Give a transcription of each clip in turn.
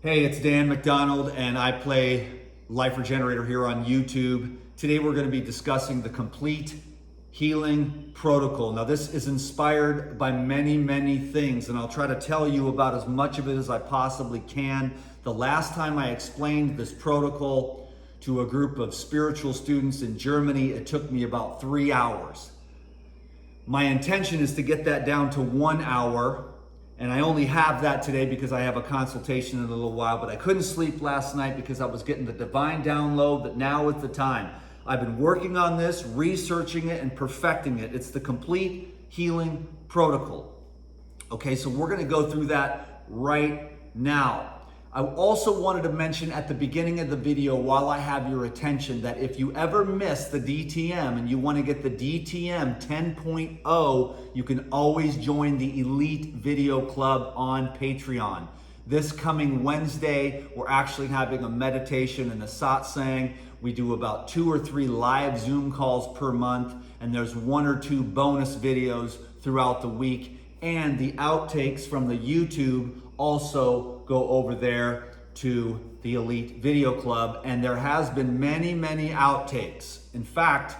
Hey, it's Dan McDonald and I play Life Regenerator here on YouTube. Today we're going to be discussing the complete healing protocol. Now this is inspired by many things and I'll try to tell you about as much of it as I possibly can. The last time I explained this protocol to a group of spiritual students in Germany, it took me about 3 hours. My intention is to get that down to 1 hour. And I only have that today because I have a consultation in a little while, but I couldn't sleep last night because I was getting the divine download that now is the time. I've been working on this, researching it, and perfecting it. It's the complete healing protocol. Okay, so we're gonna go through that right now. I also wanted to mention at the beginning of the video, while I have your attention, that if you ever miss the DTM and you want to get the DTM 10.0, you can always join the Elite Video Club on Patreon. This coming Wednesday, we're actually having a meditation and a satsang. We do about 2 or 3 live Zoom calls per month, and there's 1 or 2 bonus videos throughout the week. And the outtakes from the YouTube also go over there to the Elite Video Club, and there has been many outtakes. In fact,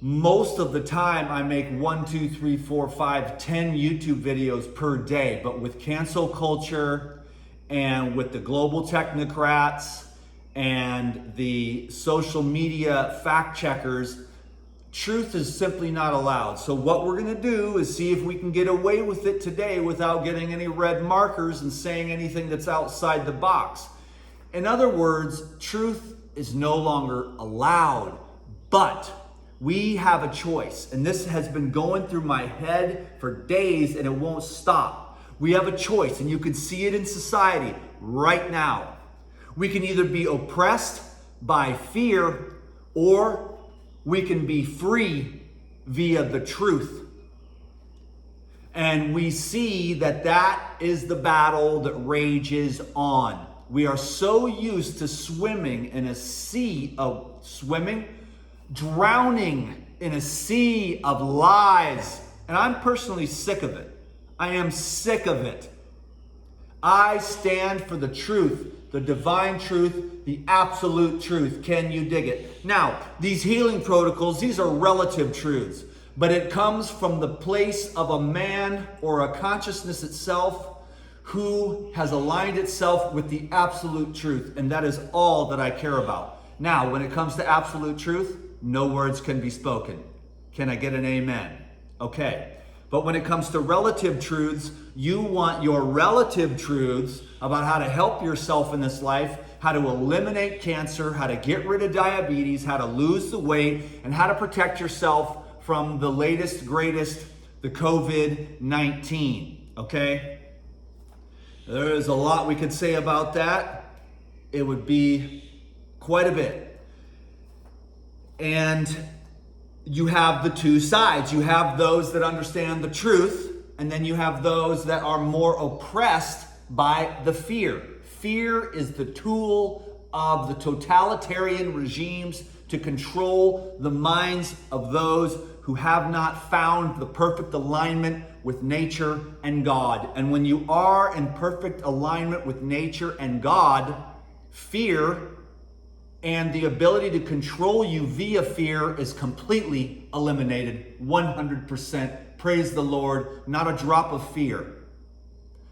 most of the time I make 1, 2, 3, 4, 5, 10 YouTube videos per day, but with cancel culture and with the global technocrats and the social media fact checkers, truth is simply not allowed. So what we're gonna do is see if we can get away with it today without getting any red markers and saying anything that's outside the box. In other words, truth is no longer allowed, but we have a choice. And this has been going through my head for days and it won't stop. We have a choice, and you can see it in society right now. We can either be oppressed by fear, or we can be free via the truth. And we see that that is the battle that rages on. We are so used to swimming in a sea of drowning in a sea of lies. And I'm personally sick of it. I am sick of it. I stand for the truth. The divine truth, the absolute truth. Can you dig it? Now, these healing protocols, these are relative truths, but it comes from the place of a man or a consciousness itself who has aligned itself with the absolute truth, and that is all that I care about. Now, when it comes to absolute truth, no words can be spoken. Can I get an amen? Okay. But when it comes to relative truths, you want your relative truths about how to help yourself in this life, how to eliminate cancer, how to get rid of diabetes, how to lose the weight, and how to protect yourself from the latest, greatest, the COVID-19, okay? There is a lot we could say about that. It would be quite a bit. And you have the two sides. You have those that understand the truth, and then you have those that are more oppressed by the fear. Fear is the tool of the totalitarian regimes to control the minds of those who have not found the perfect alignment with nature and God. And when you are in perfect alignment with nature and God, fear and the ability to control you via fear is completely eliminated, 100%. Praise the Lord, not a drop of fear.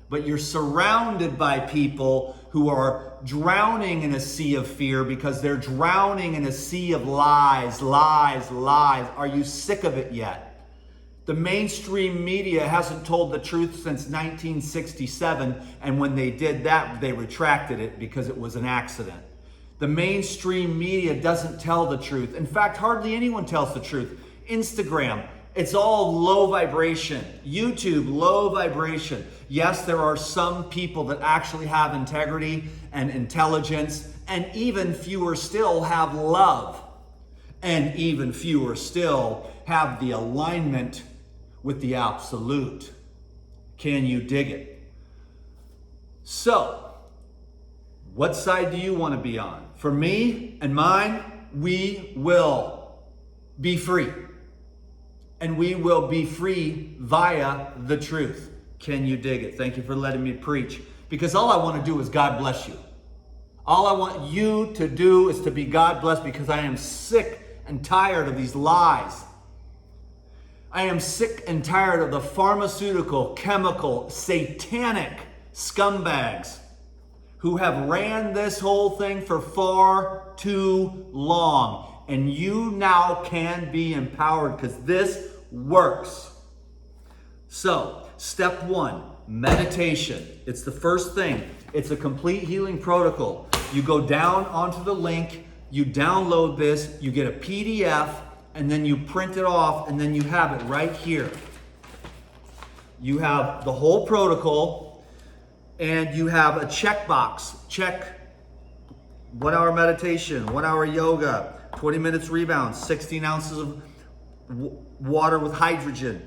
But you're surrounded by people who are drowning in a sea of fear because they're drowning in a sea of lies. Are you sick of it yet? The mainstream media hasn't told the truth since 1967, and when they did that, they retracted it because it was an accident. The mainstream media doesn't tell the truth. In fact, hardly anyone tells the truth. Instagram, it's all low vibration. YouTube, low vibration. Yes, there are some people that actually have integrity and intelligence, and even fewer still have love. And even fewer still have the alignment with the absolute. Can you dig it? So, what side do you want to be on? For me and mine, we will be free. And we will be free via the truth. Can you dig it? Thank you for letting me preach. Because all I want to do is God bless you. All I want you to do is to be God blessed, because I am sick and tired of these lies. I am sick and tired of the pharmaceutical, chemical, satanic scumbags who have ran this whole thing for far too long. And you now can be empowered, because this works. So, step 1, meditation. It's the first thing. It's a complete healing protocol. You go down onto the link, you download this, you get a PDF, and then you print it off, and then you have it right here. You have the whole protocol, and you have a checkbox. Check 1 hour meditation, 1 hour yoga, 20 minutes rebound, 16 ounces of water with hydrogen,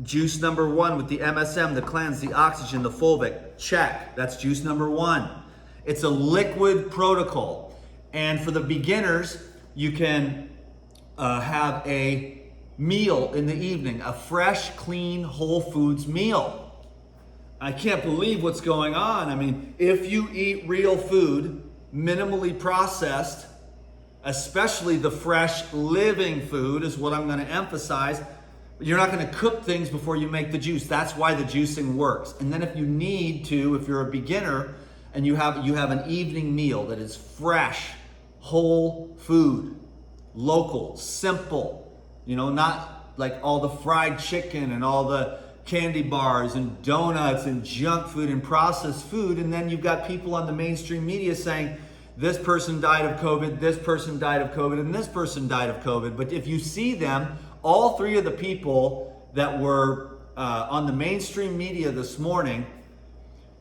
juice number 1 with the MSM, the cleanse, the oxygen, the fulvic. Check. That's juice number 1. It's a liquid protocol. And for the beginners, you can have a meal in the evening, a fresh, clean, whole foods meal. I can't believe what's going on. I mean, if you eat real food, minimally processed, especially the fresh, living food is what I'm going to emphasize. You're not going to cook things before you make the juice. That's why the juicing works. And then if you need to, if you're a beginner and you have an evening meal that is fresh, whole food, local, simple, not like all the fried chicken and all the candy bars and donuts and junk food and processed food. And then you've got people on the mainstream media saying, this person died of COVID, this person died of COVID, and this person died of COVID. But if you see them, all 3 of the people that were on the mainstream media this morning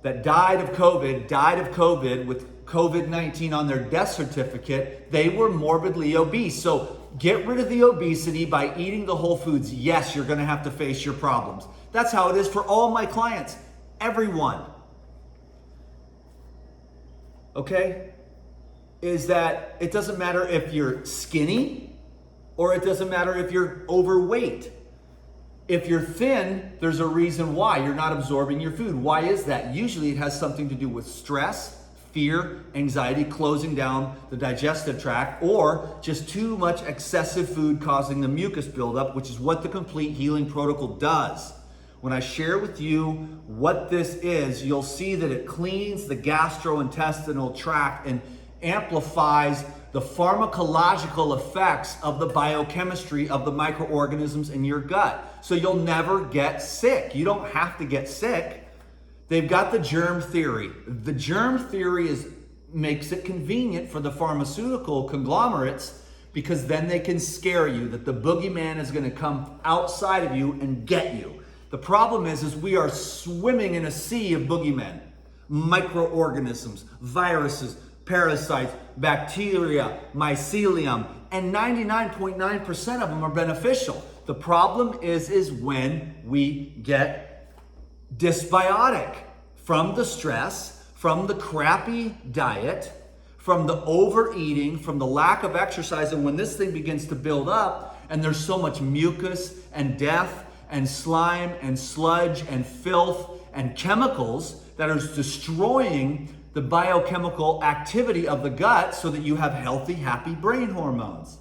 that died of COVID with COVID-19 on their death certificate, they were morbidly obese. So get rid of the obesity by eating the whole foods. Yes, you're going to have to face your problems. That's how it is for all my clients, everyone. Okay? Is that it doesn't matter if you're skinny or it doesn't matter if you're overweight. If you're thin, there's a reason why you're not absorbing your food. Why is that? Usually it has something to do with stress, fear, anxiety, closing down the digestive tract, or just too much excessive food causing the mucus buildup, which is what the complete healing protocol does. When I share with you what this is, you'll see that it cleans the gastrointestinal tract and amplifies the pharmacological effects of the biochemistry of the microorganisms in your gut. So you'll never get sick. You don't have to get sick. They've got the germ theory. The germ theory makes it convenient for the pharmaceutical conglomerates, because then they can scare you that the boogeyman is going to come outside of you and get you. The problem is we are swimming in a sea of boogeymen, microorganisms, viruses, parasites, bacteria, mycelium, and 99.9% of them are beneficial. The problem is when we get dysbiotic from the stress, from the crappy diet, from the overeating, from the lack of exercise. And when this thing begins to build up and there's so much mucus and death and slime and sludge and filth and chemicals that are destroying the biochemical activity of the gut so that you have healthy, happy brain hormones.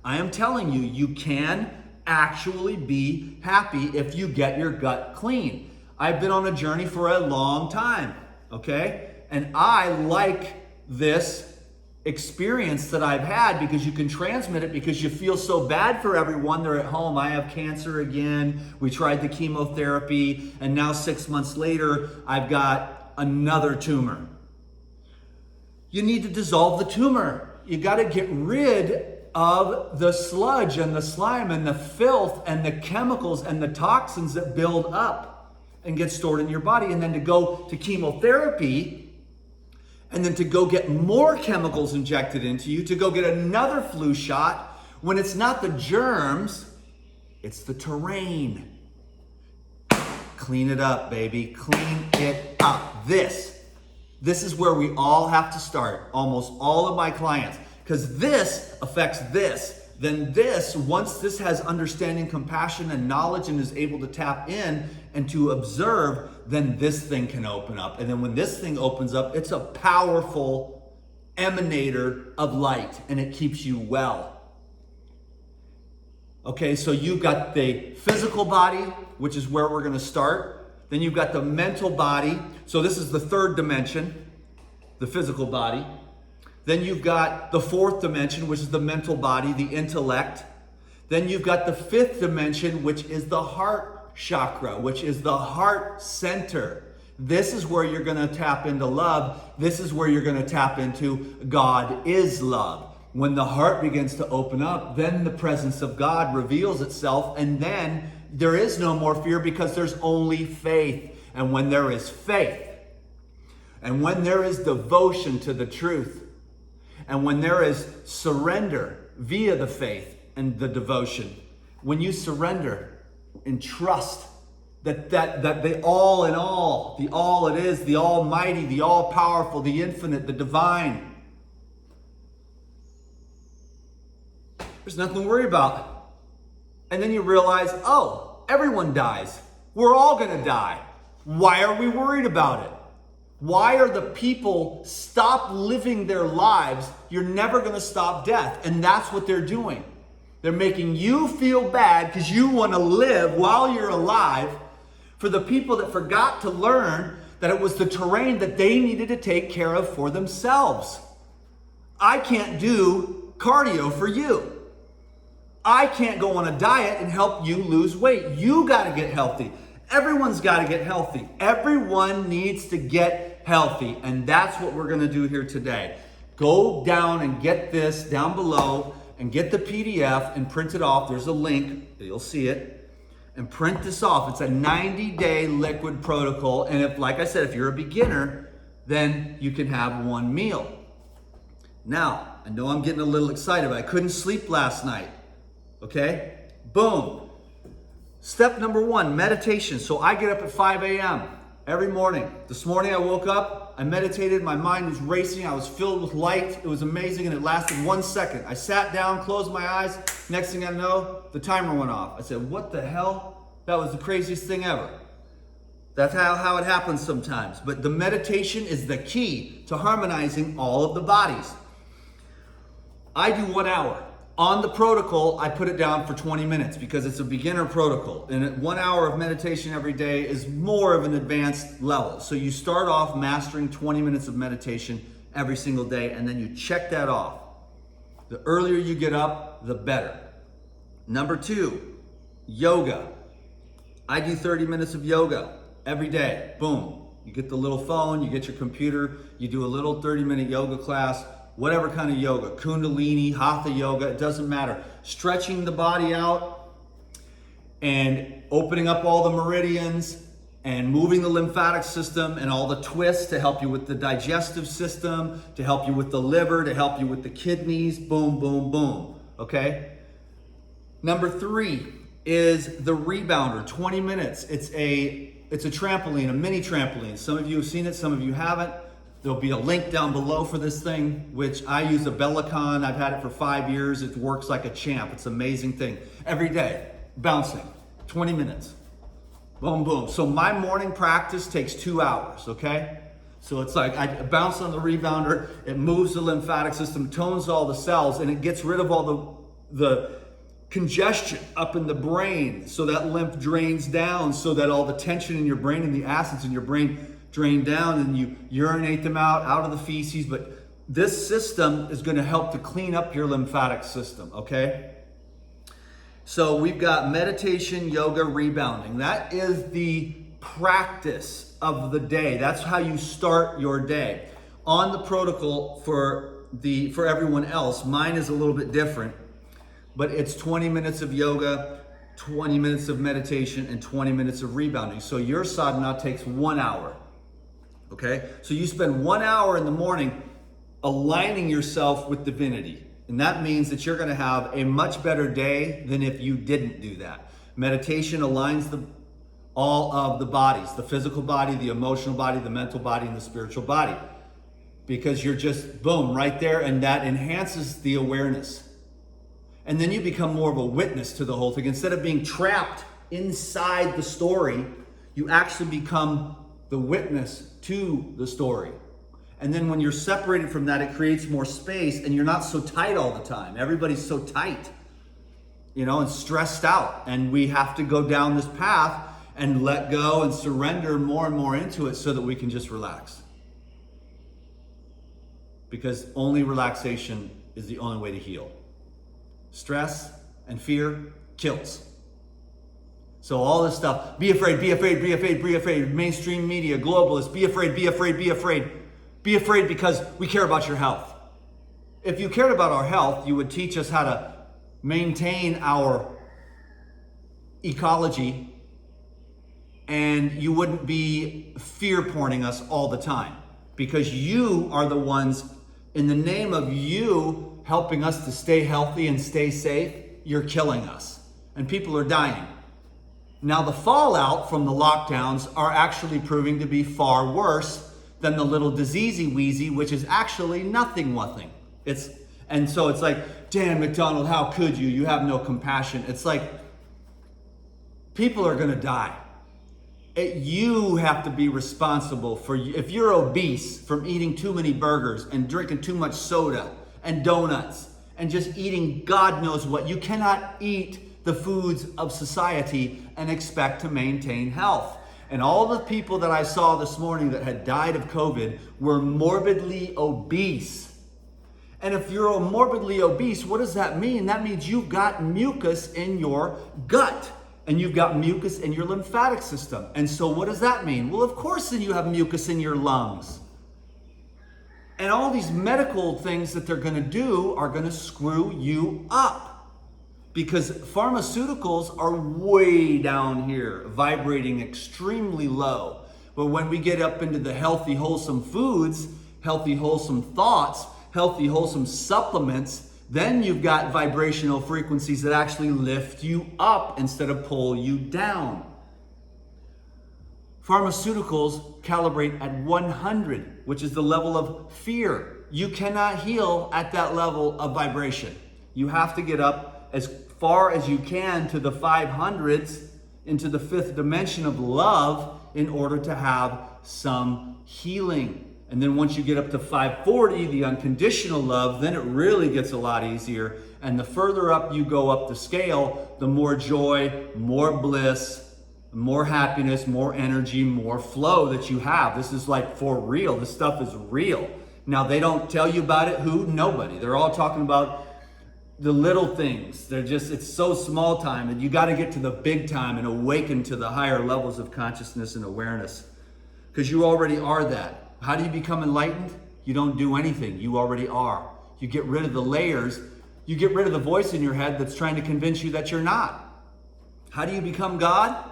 I am telling you, you can actually be happy if you get your gut clean. I've been on a journey for a long time, okay? And I like this experience that I've had because you can transmit it, because you feel so bad for everyone. They're at home. I have cancer again. We tried the chemotherapy, and now 6 months later, I've got another tumor. You need to dissolve the tumor. You got to get rid of the sludge and the slime and the filth and the chemicals and the toxins that build up and get stored in your body. And then to go to chemotherapy, and then to go get more chemicals injected into you, to go get another flu shot, when it's not the germs, it's the terrain. Clean it up, baby. Clean it up. This is where we all have to start, almost all of my clients, because this affects this. Then this, once this has understanding, compassion, and knowledge and is able to tap in, and to observe, then this thing can open up. And then when this thing opens up, it's a powerful emanator of light, and it keeps you well. Okay, so you've got the physical body, which is where we're going to start. Then you've got the mental body. So this is the third dimension, the physical body. Then you've got the fourth dimension, which is the mental body, the intellect. Then you've got the fifth dimension, which is the heart chakra, which is the heart center. This is where you're going to tap into love. This is where you're going to tap into God is love. When the heart begins to open up, then the presence of God reveals itself, and then there is no more fear because there's only faith. And when there is faith, and when there is devotion to the truth, and when there is surrender via the faith and the devotion, when you surrender and trust that the all in all, the all it is, the almighty, the all powerful, the infinite, the divine, there's nothing to worry about. And then you realize, oh, everyone dies. We're all gonna die. Why are we worried about it? Why are the people stop living their lives? You're never gonna stop death. And that's what they're doing. They're making you feel bad because you wanna live while you're alive for the people that forgot to learn that it was the terrain that they needed to take care of for themselves. I can't do cardio for you. I can't go on a diet and help you lose weight. You got to get healthy. Everyone's got to get healthy. Everyone needs to get healthy. And that's what we're going to do here today. Go down and get this down below and get the PDF and print it off. There's a link. You'll see it. And print this off. It's a 90-day liquid protocol. And if, like I said, if you're a beginner, then you can have one meal. Now, I know I'm getting a little excited, but I couldn't sleep last night. Okay, boom. Step number one, meditation. So I get up at 5 a.m. every morning. This morning I woke up, I meditated, my mind was racing, I was filled with light. It was amazing and it lasted 1 second. I sat down, closed my eyes. Next thing I know, the timer went off. I said, what the hell? That was the craziest thing ever. That's how it happens sometimes. But the meditation is the key to harmonizing all of the bodies. I do 1 hour. On the protocol, I put it down for 20 minutes because it's a beginner protocol. And 1 hour of meditation every day is more of an advanced level. So you start off mastering 20 minutes of meditation every single day, and then you check that off. The earlier you get up, the better. Number 2, yoga. I do 30 minutes of yoga every day. Boom. You get the little phone, you get your computer, you do a little 30-minute yoga class. Whatever kind of yoga, Kundalini, Hatha yoga, it doesn't matter. Stretching the body out and opening up all the meridians and moving the lymphatic system and all the twists to help you with the digestive system, to help you with the liver, to help you with the kidneys, boom, boom, boom, okay? Number 3 is the rebounder, 20 minutes. It's a trampoline, a mini trampoline. Some of you have seen it, some of you haven't. There'll be a link down below for this thing, which I use a Bellicon. I've had it for 5 years. It works like a champ. It's an amazing thing. Every day, bouncing, 20 minutes. Boom, boom. So my morning practice takes 2 hours, okay? So it's like I bounce on the rebounder, it moves the lymphatic system, tones all the cells, and it gets rid of all the congestion up in the brain so that lymph drains down, so that all the tension in your brain and the acids in your brain drain down and you urinate them out of the feces. But this system is going to help to clean up your lymphatic system, okay? So we've got meditation, yoga, rebounding. That is the practice of the day. That's how you start your day. On the protocol for everyone else, mine is a little bit different, but it's 20 minutes of yoga, 20 minutes of meditation, and 20 minutes of rebounding. So your sadhana takes 1 hour. Okay, so you spend 1 hour in the morning aligning yourself with divinity. And that means that you're going to have a much better day than if you didn't do that. Meditation aligns all of the bodies, the physical body, the emotional body, the mental body, and the spiritual body. Because you're just, boom, right there, and that enhances the awareness. And then you become more of a witness to the whole thing. Instead of being trapped inside the story, You actually become the witness to the story. And then when you're separated from that, it creates more space and you're not so tight all the time. Everybody's so tight, and stressed out. And we have to go down this path and let go and surrender more and more into it so that we can just relax. Because only relaxation is the only way to heal. Stress and fear kills. So all this stuff, be afraid, be afraid, be afraid, be afraid, mainstream media, globalists, be afraid, be afraid, be afraid. Be afraid because we care about your health. If you cared about our health, you would teach us how to maintain our ecology, and you wouldn't be fear porning us all the time, because you are the ones, in the name of you helping us to stay healthy and stay safe, you're killing us and people are dying. Now the fallout from the lockdowns are actually proving to be far worse than the little diseasey wheezy, which is actually nothing. And so it's like, damn, McDonald, how could you? You have no compassion. It's like, people are gonna die. You have to be responsible for, if you're obese from eating too many burgers and drinking too much soda and donuts and just eating God knows what, you cannot eat the foods of society and expect to maintain health. And all the people that I saw this morning that had died of COVID were morbidly obese. And if you're morbidly obese, what does that mean? That means you've got mucus in your gut and you've got mucus in your lymphatic system. And so what does that mean? Well, of course, then you have mucus in your lungs. And all these medical things that they're gonna do are gonna screw you up. Because pharmaceuticals are way down here, vibrating extremely low. But when we get up into the healthy, wholesome foods, healthy, wholesome thoughts, healthy, wholesome supplements, then you've got vibrational frequencies that actually lift you up instead of pull you down. Pharmaceuticals calibrate at 100, which is the level of fear. You cannot heal at that level of vibration. You have to get up as far as you can to the 500s, into the fifth dimension of love, in order to have some healing. And then once you get up to 540, the unconditional love, then it really gets a lot easier. And the further up you go up the scale, the more joy, more bliss, more happiness, more energy, more flow that you have. This is like for real. This stuff is real. Now, they don't tell you about it. Who? Nobody. They're all talking about the little things. It's so small time, and you got to get to the big time and awaken to the higher levels of consciousness and awareness, because you already are that. How do you become enlightened? You don't do anything. You already are. You get rid of the layers. You get rid of the voice in your head that's trying to convince you that you're not. How do you become God?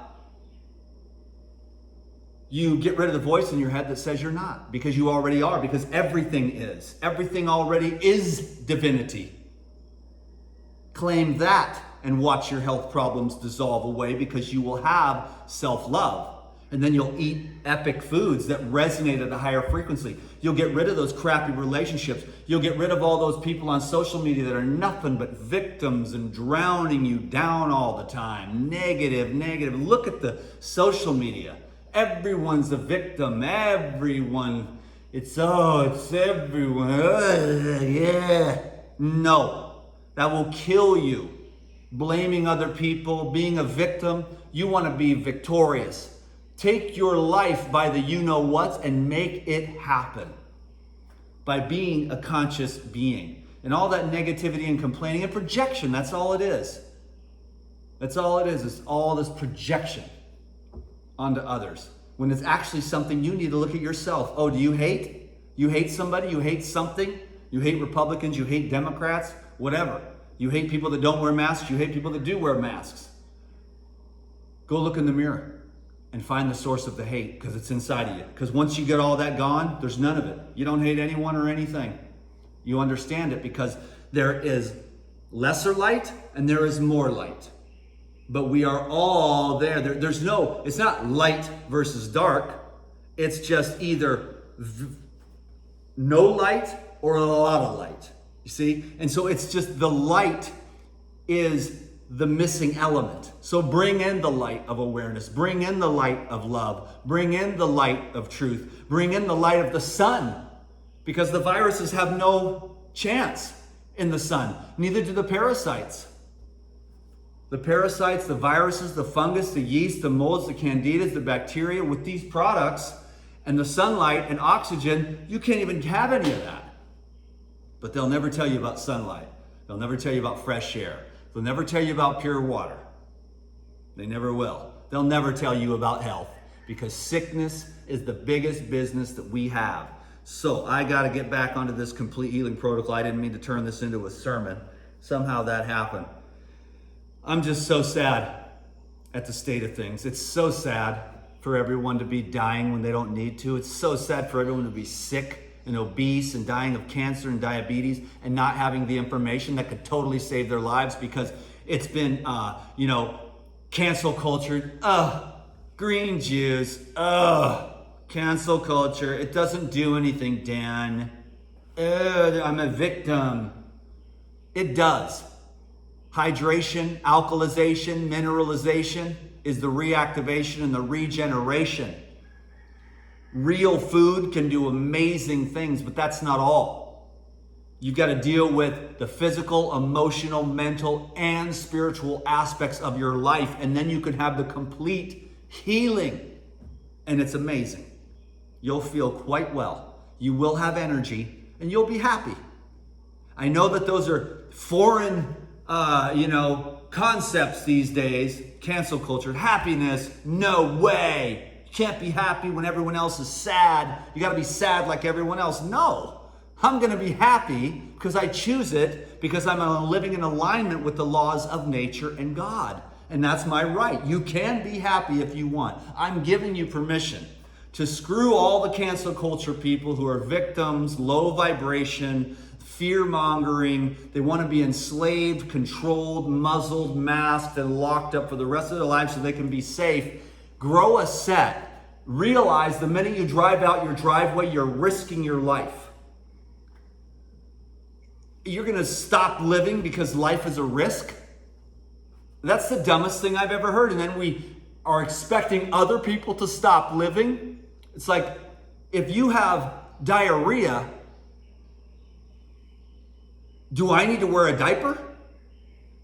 You get rid of the voice in your head that says you're not, because you already are, because everything is. Everything already is divinity. Claim that and watch your health problems dissolve away, because you will have self-love. And then you'll eat epic foods that resonate at a higher frequency. You'll get rid of those crappy relationships. You'll get rid of all those people on social media that are nothing but victims and drowning you down all the time. Negative, negative. Look at the social media. Everyone's a victim. Everyone. It's everyone. Yeah. No. That will kill you. Blaming other people, being a victim. You want to be victorious. Take your life by the you-know-whats and make it happen. By being a conscious being. And all that negativity and complaining and projection, that's all it is. That's all it is. It's all this projection onto others. When it's actually something you need to look at yourself. Oh, do you hate? You hate somebody? You hate something? You hate Republicans? You hate Democrats? Whatever. You hate people that don't wear masks. You hate people that do wear masks. Go look in the mirror and find the source of the hate, because it's inside of you. Because once you get all that gone, there's none of it. You don't hate anyone or anything. You understand it, because there is lesser light and there is more light. But we are all there. It's not light versus dark. It's just either no light or a lot of light. You see? And so it's just the light is the missing element. So bring in the light of awareness, bring in the light of love, bring in the light of truth, bring in the light of the sun, because the viruses have no chance in the sun. Neither do the parasites. The parasites, the viruses, the fungus, the yeast, the molds, the candidas, the bacteria, with these products and the sunlight and oxygen, you can't even have any of that. But they'll never tell you about sunlight. They'll never tell you about fresh air. They'll never tell you about pure water. They never will. They'll never tell you about health, because sickness is the biggest business that we have. So I got to get back onto this complete healing protocol. I didn't mean to turn this into a sermon. Somehow that happened. I'm just so sad at the state of things. It's so sad for everyone to be dying when they don't need to. It's so sad for everyone to be sick and obese and dying of cancer and diabetes and not having the information that could totally save their lives, because it's been, cancel culture. Green juice. Cancel culture. It doesn't do anything, Dan. I'm a victim. It does. Hydration, alkalization, mineralization is the reactivation and the regeneration. Real food can do amazing things, but that's not all. You've got to deal with the physical, emotional, mental, and spiritual aspects of your life, and then you can have the complete healing. And it's amazing. You'll feel quite well. You will have energy, and you'll be happy. I know that those are foreign, concepts these days. Cancel culture, happiness, no way. You can't be happy when everyone else is sad. You got to be sad like everyone else. No, I'm going to be happy because I choose it, because I'm living in alignment with the laws of nature and God. And that's my right. You can be happy if you want. I'm giving you permission to screw all the cancel culture people who are victims, low vibration, fear-mongering. They want to be enslaved, controlled, muzzled, masked, and locked up for the rest of their lives so they can be safe. Grow a set. Realize the minute you drive out your driveway, you're risking your life. You're going to stop living because life is a risk? That's the dumbest thing I've ever heard. And then we are expecting other people to stop living. It's like, if you have diarrhea, do I need to wear a diaper?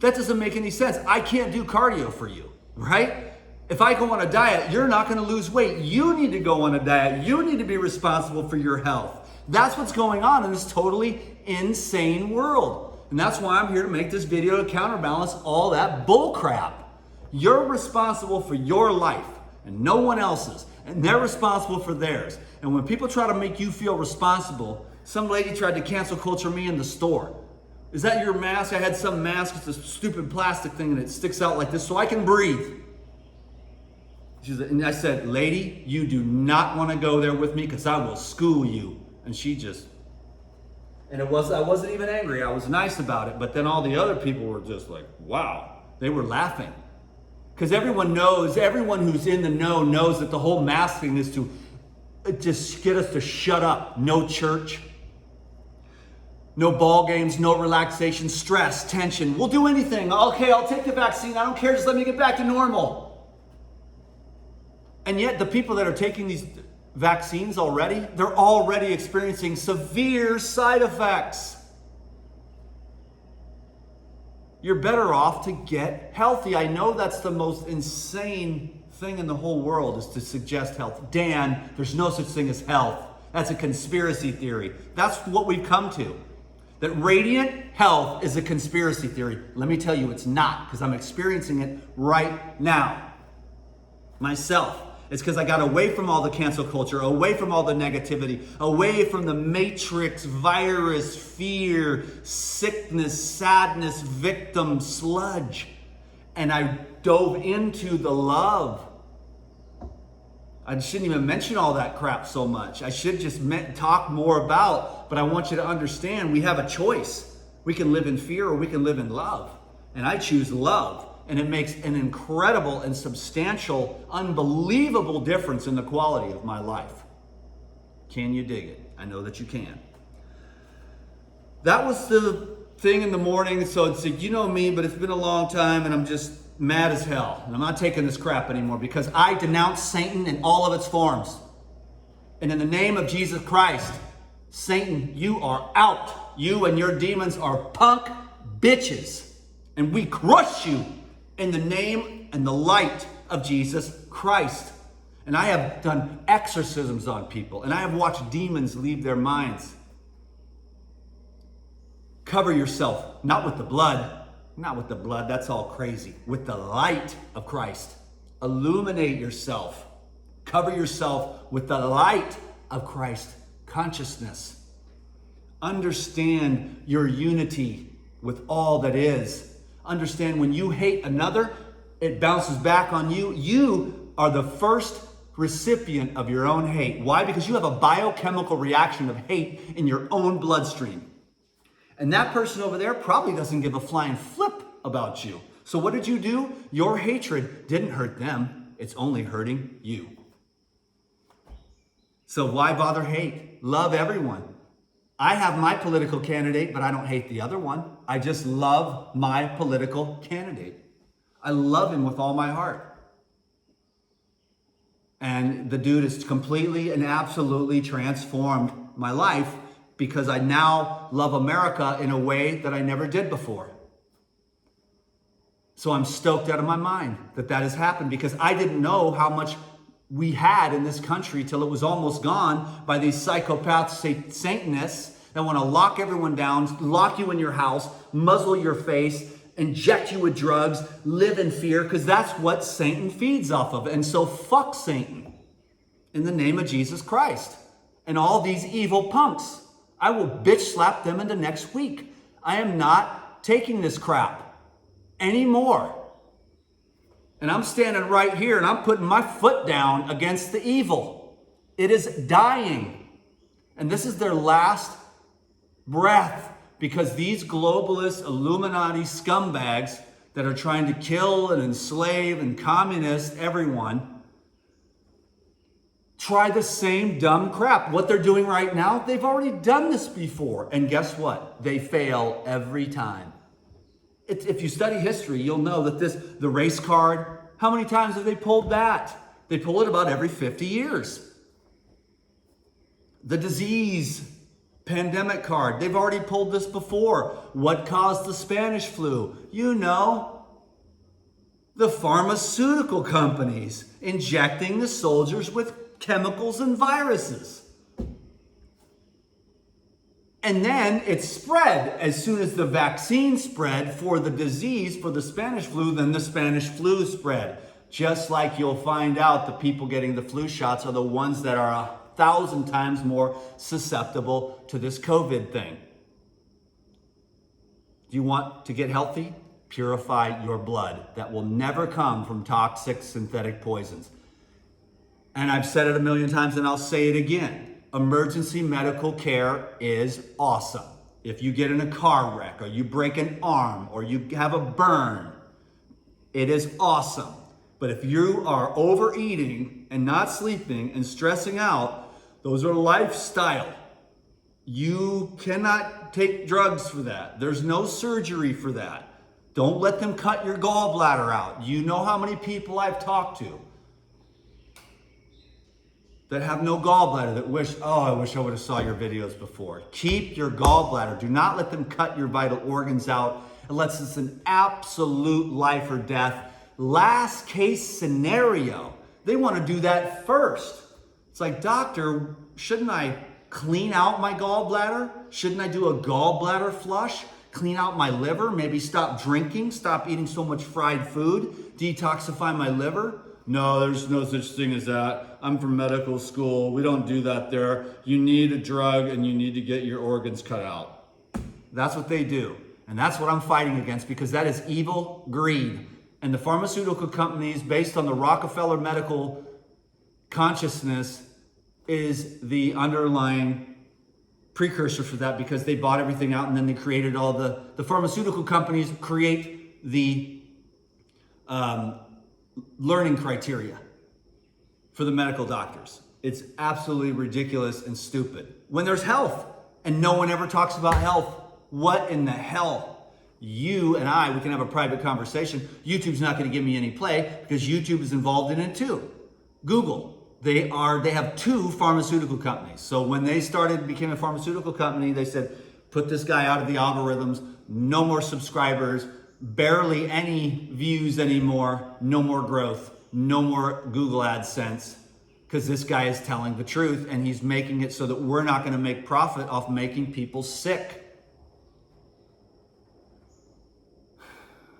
That doesn't make any sense. I can't do cardio for you, right? If I go on a diet, you're not going to lose weight. You need to go on a diet. You need to be responsible for your health. That's what's going on in this totally insane world. And that's why I'm here to make this video to counterbalance all that bull crap. You're responsible for your life and no one else's. And they're responsible for theirs. And when people try to make you feel responsible, some lady tried to cancel culture me in the store. Is that your mask? I had some mask. It's a stupid plastic thing and it sticks out like this so I can breathe. And I said, lady, you do not want to go there with me because I will school you. And she just, I wasn't even angry. I was nice about it. But then all the other people were just like, wow. They were laughing. Because everyone who's in the know knows that the whole mask thing is to just get us to shut up. No church, no ball games, no relaxation, stress, tension. We'll do anything. Okay, I'll take the vaccine. I don't care. Just let me get back to normal. And yet the people that are taking these vaccines already, they're already experiencing severe side effects. You're better off to get healthy. I know that's the most insane thing in the whole world, is to suggest health. Dan, there's no such thing as health. That's a conspiracy theory. That's what we've come to. That radiant health is a conspiracy theory. Let me tell you, it's not, because I'm experiencing it right now. Myself. It's because I got away from all the cancel culture, away from all the negativity, away from the matrix, virus, fear, sickness, sadness, victim, sludge. And I dove into the love. I shouldn't even mention all that crap so much. I should just talk more about, but I want you to understand we have a choice. We can live in fear or we can live in love. And I choose love. And it makes an incredible and substantial, unbelievable difference in the quality of my life. Can you dig it? I know that you can. That was the thing in the morning, so it's like, you know me, but it's been a long time and I'm just mad as hell. And I'm not taking this crap anymore because I denounce Satan in all of its forms. And in the name of Jesus Christ, Satan, you are out. You and your demons are punk bitches. And we crush you in the name and the light of Jesus Christ. And I have done exorcisms on people, and I have watched demons leave their minds. Cover yourself, not with the blood, that's all crazy, with the light of Christ. Illuminate yourself. Cover yourself with the light of Christ consciousness. Understand your unity with all that is. Understand when you hate another, it bounces back on you. You are the first recipient of your own hate. Why? Because you have a biochemical reaction of hate in your own bloodstream. And that person over there probably doesn't give a flying flip about you. So what did you do? Your hatred didn't hurt them. It's only hurting you. So why bother hate? Love everyone. I have my political candidate, but I don't hate the other one. I just love my political candidate. I love him with all my heart. And the dude has completely and absolutely transformed my life because I now love America in a way that I never did before. So I'm stoked out of my mind that has happened because I didn't know how much we had in this country till it was almost gone by these psychopaths, Satanists that want to lock everyone down, lock you in your house, muzzle your face, inject you with drugs, live in fear, because that's what Satan feeds off of. And so fuck Satan in the name of Jesus Christ and all these evil punks. I will bitch slap them into next week. I am not taking this crap anymore. And I'm standing right here and I'm putting my foot down against the evil. It is dying. And this is their last breath because these globalist Illuminati scumbags that are trying to kill and enslave and communist everyone try the same dumb crap. What they're doing right now, they've already done this before. And guess what? They fail every time. If you study history, you'll know that the race card, how many times have they pulled that? They pull it about every 50 years. The disease pandemic card, they've already pulled this before. What caused the Spanish flu? You know, the pharmaceutical companies injecting the soldiers with chemicals and viruses. And then it spread. As soon as the vaccine spread for the disease, for the Spanish flu, then the Spanish flu spread. Just like you'll find out the people getting the flu shots are the ones that are 1,000 times more susceptible to this COVID thing. Do you want to get healthy? Purify your blood. That will never come from toxic synthetic poisons. And I've said it a million times and I'll say it again. Emergency medical care is awesome. If you get in a car wreck or you break an arm or you have a burn, it is awesome. But if you are overeating and not sleeping and stressing out, those are lifestyle. You cannot take drugs for that. There's no surgery for that. Don't let them cut your gallbladder out. You know how many people I've talked to that have no gallbladder that wish, I wish I would have saw your videos before. Keep your gallbladder. Do not let them cut your vital organs out unless it's an absolute life or death. Last case scenario. They want to do that first. It's like, doctor, shouldn't I clean out my gallbladder? Shouldn't I do a gallbladder flush? Clean out my liver? Maybe stop drinking? Stop eating so much fried food? Detoxify my liver? No, there's no such thing as that. I'm from medical school. We don't do that there. You need a drug and you need to get your organs cut out. That's what they do. And that's what I'm fighting against because that is evil greed. And the pharmaceutical companies, based on the Rockefeller medical consciousness, is the underlying precursor for that because they bought everything out and then they created all the pharmaceutical companies create the learning criteria for the medical doctors. It's absolutely ridiculous and stupid. When there's health and no one ever talks about health. What in the hell? You and I, we can have a private conversation. YouTube's not going to give me any play because YouTube is involved in it too. Google, they have 2 pharmaceutical companies. So when they became a pharmaceutical company, they said, put this guy out of the algorithms, no more subscribers, barely any views anymore, no more growth, no more Google AdSense, because this guy is telling the truth and he's making it so that we're not going to make profit off making people sick.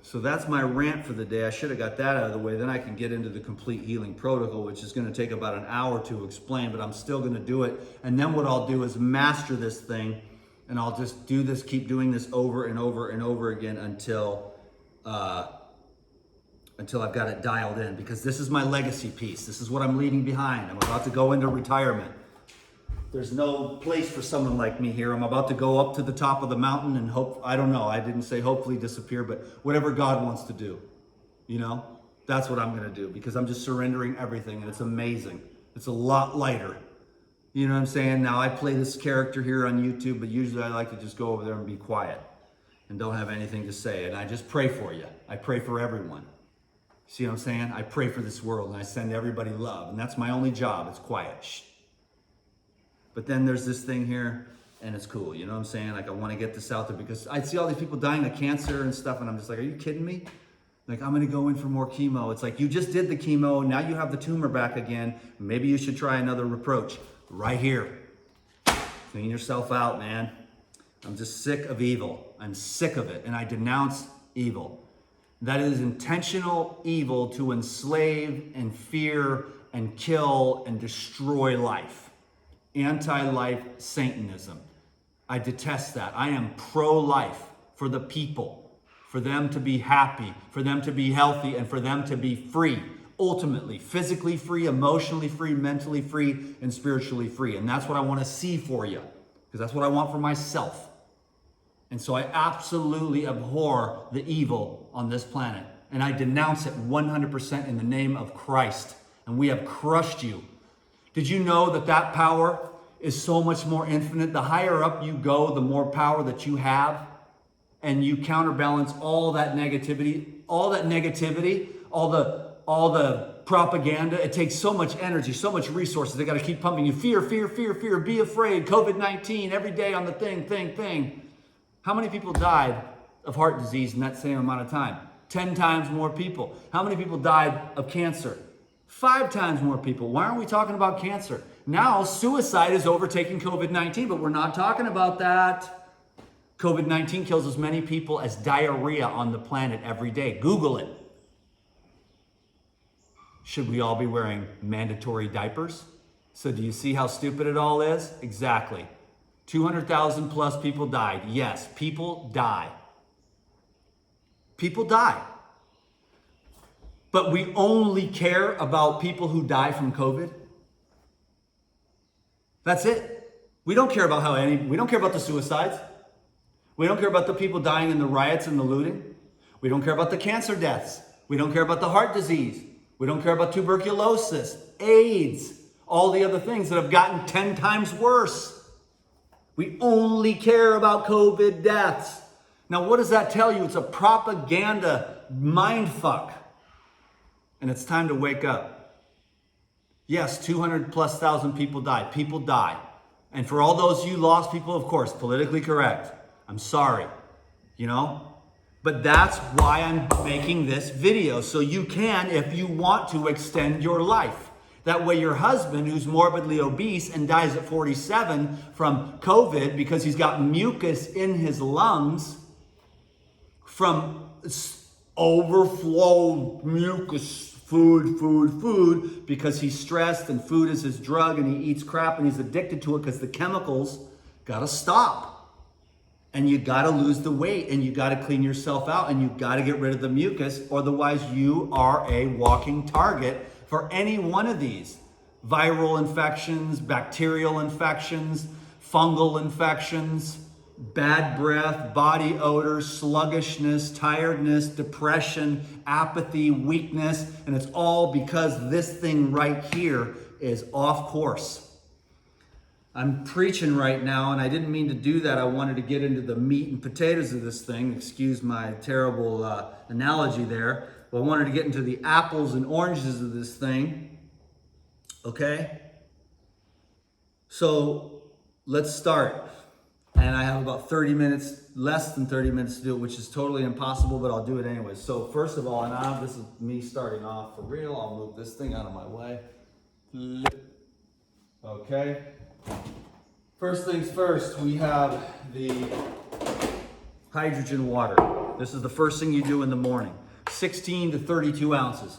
So that's my rant for the day. I should have got that out of the way. Then I can get into the complete healing protocol, which is going to take about an hour to explain, but I'm still going to do it. And then what I'll do is master this thing, and I'll just do this, keep doing this over and over and over again until I've got it dialed in, because this is my legacy piece. This is what I'm leaving behind. I'm about to go into retirement. There's no place for someone like me here. I'm about to go up to the top of the mountain and hope, I don't know, I didn't say hopefully disappear, but whatever God wants to do, you know, that's what I'm going to do, because I'm just surrendering everything, and it's amazing. It's a lot lighter. You know what I'm saying? Now I play this character here on YouTube, but usually I like to just go over there and be quiet and don't have anything to say. And I just pray for you. I pray for everyone. See what I'm saying? I pray for this world and I send everybody love. And that's my only job. It's quiet. Shh. But then there's this thing here, and it's cool. You know what I'm saying? Like, I want to get this out there because I see all these people dying of cancer and stuff, and I'm just like, are you kidding me? Like, I'm going to go in for more chemo. It's like, you just did the chemo. Now you have the tumor back again. Maybe you should try another approach right here. Clean yourself out, man. I'm just sick of evil. I'm sick of it, and I denounce evil. That is intentional evil to enslave and fear and kill and destroy life. Anti-life Satanism. I detest that. I am pro-life for the people, for them to be happy, for them to be healthy, and for them to be free. Ultimately, physically free, emotionally free, mentally free, and spiritually free. And that's what I want to see for you, because that's what I want for myself. And so I absolutely abhor the evil on this planet. And I denounce it 100% in the name of Christ. And we have crushed you. Did you know that that power is so much more infinite? The higher up you go, the more power that you have. And you counterbalance all that negativity, all the propaganda. It takes so much energy, so much resources. They got to keep pumping you. Fear, fear, fear, fear. Be afraid. COVID-19 every day on the thing. How many people died of heart disease in that same amount of time? 10 times more people. How many people died of cancer? 5 times more people. Why aren't we talking about cancer? Now suicide is overtaking COVID-19, but we're not talking about that. COVID-19 kills as many people as diarrhea on the planet every day. Google it. Should we all be wearing mandatory diapers? So do you see how stupid it all is? Exactly. 200,000 plus people died. Yes, people die. People die. But we only care about people who die from COVID. That's it. We don't care about we don't care about the suicides. We don't care about the people dying in the riots and the looting. We don't care about the cancer deaths. We don't care about the heart disease. We don't care about tuberculosis, AIDS, all the other things that have gotten 10 times worse. We only care about COVID deaths. Now, what does that tell you? It's a propaganda mind fuck. And it's time to wake up. Yes, 200,000+ people died. People die. And for all those you lost people, of course, politically correct. I'm sorry, you know? But that's why I'm making this video. So you can, if you want to, extend your life. That way your husband, who's morbidly obese and dies at 47 from COVID because he's got mucus in his lungs from overflow mucus, food, because he's stressed and food is his drug and he eats crap and he's addicted to it because the chemicals gotta stop. And you gotta lose the weight and you gotta clean yourself out and you gotta get rid of the mucus, otherwise you are a walking target for any one of these. Viral infections, bacterial infections, fungal infections, bad breath, body odor, sluggishness, tiredness, depression, apathy, weakness, and it's all because this thing right here is off course. I'm preaching right now, and I didn't mean to do that. I wanted to get into the meat and potatoes of this thing. Excuse my terrible analogy there. But I wanted to get into the apples and oranges of this thing. Okay? So let's start. And I have about 30 minutes, less than 30 minutes to do it, which is totally impossible, but I'll do it anyway. So first of all, and this is me starting off for real. I'll move this thing out of my way. Okay. First things first, we have the hydrogen water. This is the first thing you do in the morning. 16 to 32 ounces.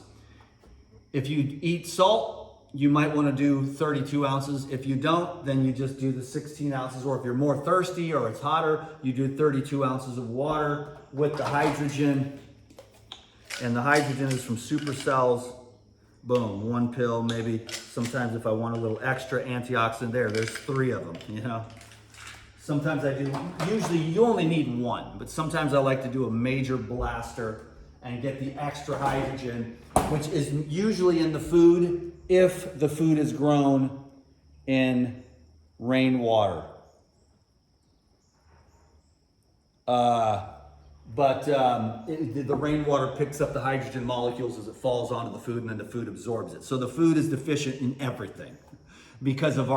If you eat salt, you might want to do 32 ounces. If you don't, then you just do the 16 ounces. Or if you're more thirsty or it's hotter, you do 32 ounces of water with the hydrogen. And the hydrogen is from supercells. Boom, one pill, maybe sometimes if I want a little extra antioxidant there's 3 of them, you know. Sometimes I do, usually you only need 1, but sometimes I like to do a major blaster and get the extra hydrogen, which is usually in the food if the food is grown in rainwater. The rainwater picks up the hydrogen molecules as it falls onto the food, and then the food absorbs it. So the food is deficient in everything because of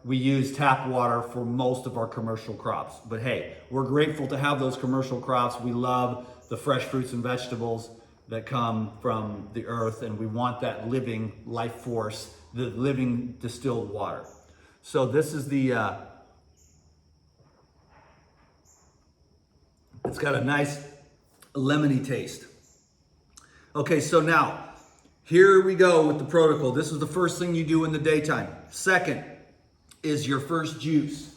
we use tap water for most of our commercial crops. But hey, we're grateful to have those commercial crops. We love the fresh fruits and vegetables that come from the earth, and we want that living life force, the living distilled water. So this is it's got a nice lemony taste. Okay, so now, here we go with the protocol. This is the first thing you do in the daytime. Second is your first juice.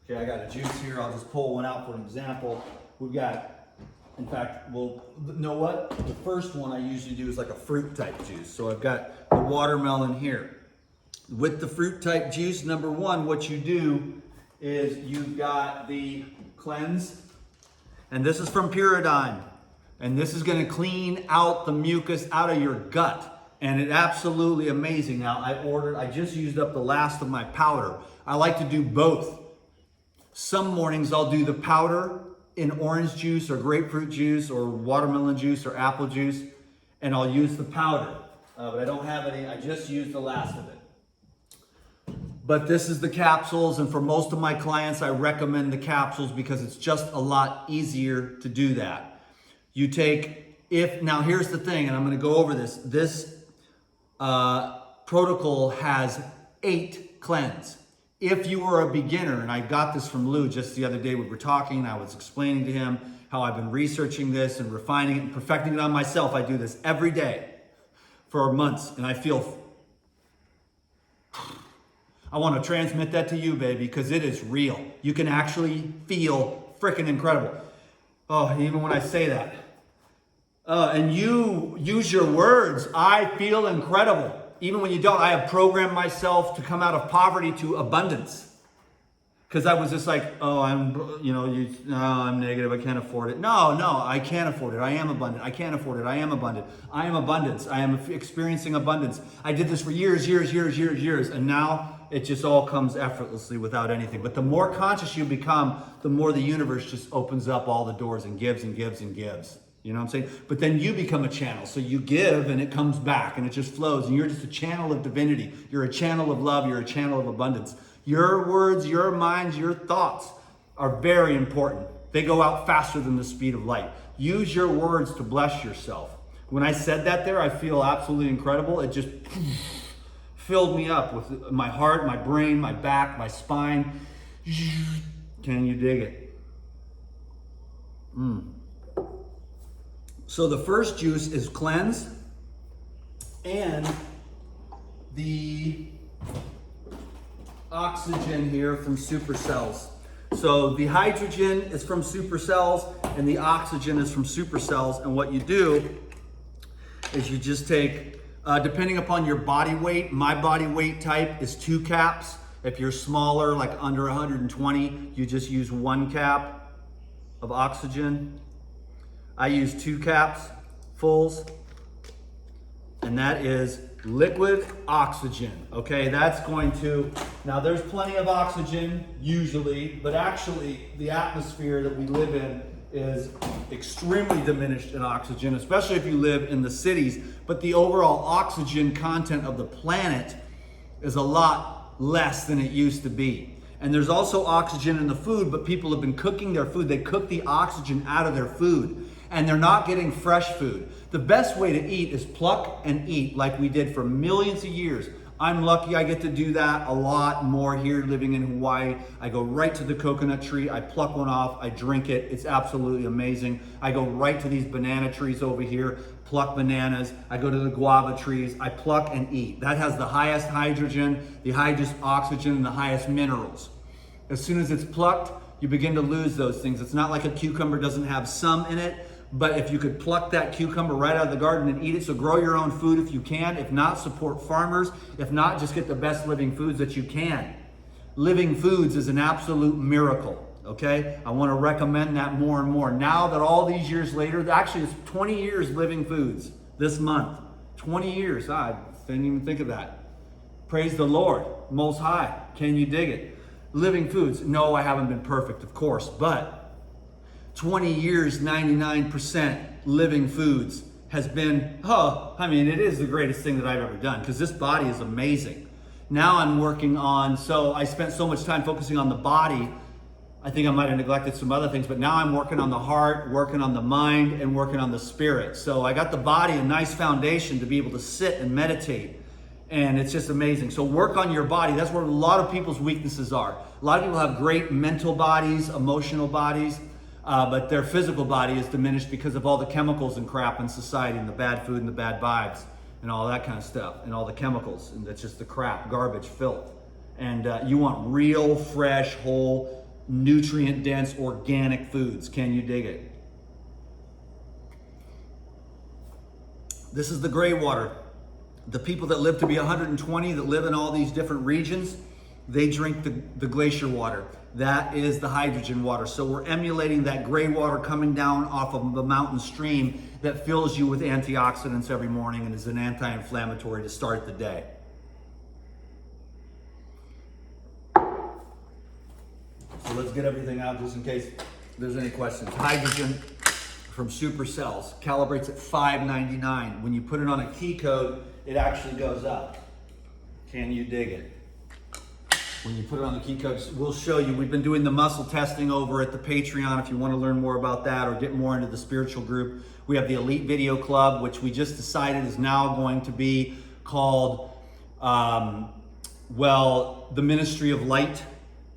Okay, I got a juice here. I'll just pull one out for an example. We've got, in fact, you know what? The first one I usually do is like a fruit type juice. So I've got the watermelon here. With the fruit type juice, number one, what you do is you've got the cleanse. And this is from Purizyme. And this is going to clean out the mucus out of your gut. And it's absolutely amazing. Now, I just used up the last of my powder. I like to do both. Some mornings I'll do the powder in orange juice or grapefruit juice or watermelon juice or apple juice. And I'll use the powder. But I don't have any. I just used the last of it. But this is the capsules, and for most of my clients, I recommend the capsules because it's just a lot easier to do that. You take, now here's the thing, and I'm gonna go over this. This protocol has 8 cleanse. If you were a beginner, and I got this from Lou just the other day, we were talking, and I was explaining to him how I've been researching this and refining it and perfecting it on myself. I do this every day for months, and I feel I want to transmit that to you, baby, because it is real. You can actually feel freaking incredible. Oh, even when I say that. And you use your words, I feel incredible. Even when you don't, I have programmed myself to come out of poverty to abundance. Because I was just like, oh, I'm negative, I can't afford it. No, I can't afford it. I am abundant. I can't afford it. I am abundant. I am abundance. I am experiencing abundance. I did this for years, and now it just all comes effortlessly without anything. But the more conscious you become, the more the universe just opens up all the doors and gives and gives and gives. You know what I'm saying? But then you become a channel. So you give and it comes back and it just flows. And you're just a channel of divinity. You're a channel of love. You're a channel of abundance. Your words, your minds, your thoughts are very important. They go out faster than the speed of light. Use your words to bless yourself. When I said that there, I feel absolutely incredible. It just filled me up with my heart, my brain, my back, my spine. Can you dig it? So the first juice is cleanse and the oxygen here from supercells. So the hydrogen is from supercells and the oxygen is from supercells. And what you do is you just take, depending upon your body weight, my body weight type is 2 caps. If you're smaller, like under 120, you just use 1 cap of oxygen. I use 2 caps, fulls, and that is liquid oxygen. Okay, that's going to, now there's plenty of oxygen usually, but actually the atmosphere that we live in is extremely diminished in oxygen, especially if you live in the cities. But the overall oxygen content of the planet is a lot less than it used to be. And there's also oxygen in the food, but people have been cooking their food. They cook the oxygen out of their food, and they're not getting fresh food. The best way to eat is pluck and eat like we did for millions of years. I'm lucky I get to do that a lot more here living in Hawaii. I go right to the coconut tree, I pluck one off, I drink it. It's absolutely amazing. I go right to these banana trees over here, pluck bananas. I go to the guava trees, I pluck and eat. That has the highest hydrogen, the highest oxygen, and the highest minerals. As soon as it's plucked, you begin to lose those things. It's not like a cucumber doesn't have some in it, but if you could pluck that cucumber right out of the garden and eat it, so grow your own food if you can. If not, support farmers. If not, just get the best living foods that you can. Living foods is an absolute miracle, okay? I want to recommend that more and more. Now that all these years later, actually it's 20 years living foods this month. 20 years, I didn't even think of that. Praise the Lord, Most High. Can you dig it? Living foods. No, I haven't been perfect, of course, but 20 years, 99% living foods has been, it is the greatest thing that I've ever done because this body is amazing. Now I'm working on, so I spent so much time focusing on the body. I think I might have neglected some other things, but now I'm working on the heart, working on the mind, and working on the spirit. So I got the body a nice foundation to be able to sit and meditate. And it's just amazing. So work on your body. That's where a lot of people's weaknesses are. A lot of people have great mental bodies, emotional bodies, but their physical body is diminished because of all the chemicals and crap in society and the bad food and the bad vibes and all that kind of stuff and all the chemicals. And that's just the crap, garbage, filth. And you want real, fresh, whole, nutrient-dense, organic foods. Can you dig it? This is the gray water. The people that live to be 120, that live in all these different regions, they drink the glacier water. That is the hydrogen water. So we're emulating that gray water coming down off of the mountain stream that fills you with antioxidants every morning and is an anti-inflammatory to start the day. So let's get everything out just in case there's any questions. Hydrogen from Supercells calibrates at 599. When you put it on a key code, it actually goes up. Can you dig it? When you put it on the key codes, we'll show you. We've been doing the muscle testing over at the Patreon if you want to learn more about that or get more into the spiritual group. We have the Elite Video Club, which we just decided is now going to be called, the Ministry of Light,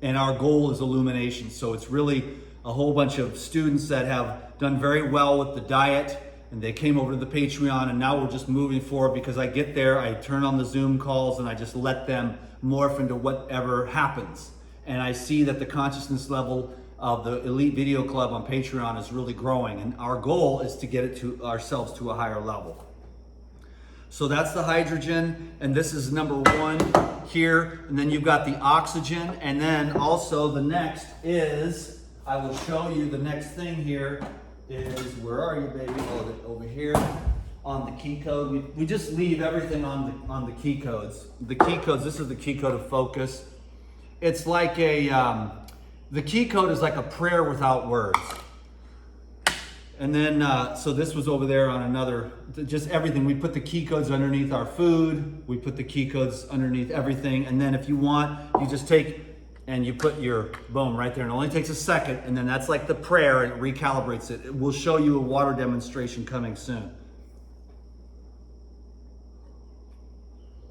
and our goal is illumination. So it's really a whole bunch of students that have done very well with the diet, and they came over to the Patreon, and now we're just moving forward because I get there, I turn on the Zoom calls, and I just let them morph into whatever happens. And I see that the consciousness level of the Elite Video Club on Patreon is really growing, and our goal is to get it to ourselves to a higher level. So that's the hydrogen, and this is number one here, and then you've got the oxygen, and then also the next is, I will show you the next thing here is, where are you, baby? Oh, over here on the key code. We just leave everything on the key codes. The key codes, this is the key code of focus. It's like the key code is like a prayer without words. And then, so this was over there on another, just everything. We put the key codes underneath our food. We put the key codes underneath everything. And then if you want, you just take and you put your boom right there. And it only takes a second. And then that's like the prayer, and it recalibrates it. We'll show you a water demonstration coming soon.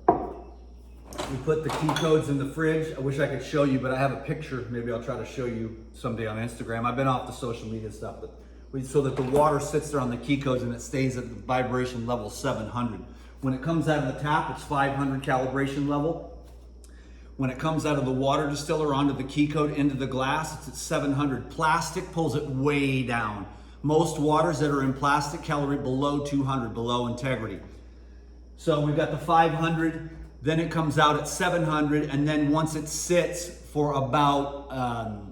We put the key codes in the fridge. I wish I could show you, but I have a picture. Maybe I'll try to show you someday on Instagram. I've been off the social media stuff, but so that the water sits there on the key codes and it stays at the vibration level 700. When it comes out of the tap, it's 500 calibration level. When it comes out of the water distiller onto the key code into the glass, it's at 700. Plastic pulls it way down. Most waters that are in plastic calibrate below 200, below integrity. So we've got the 500, then it comes out at 700, and then once it sits for about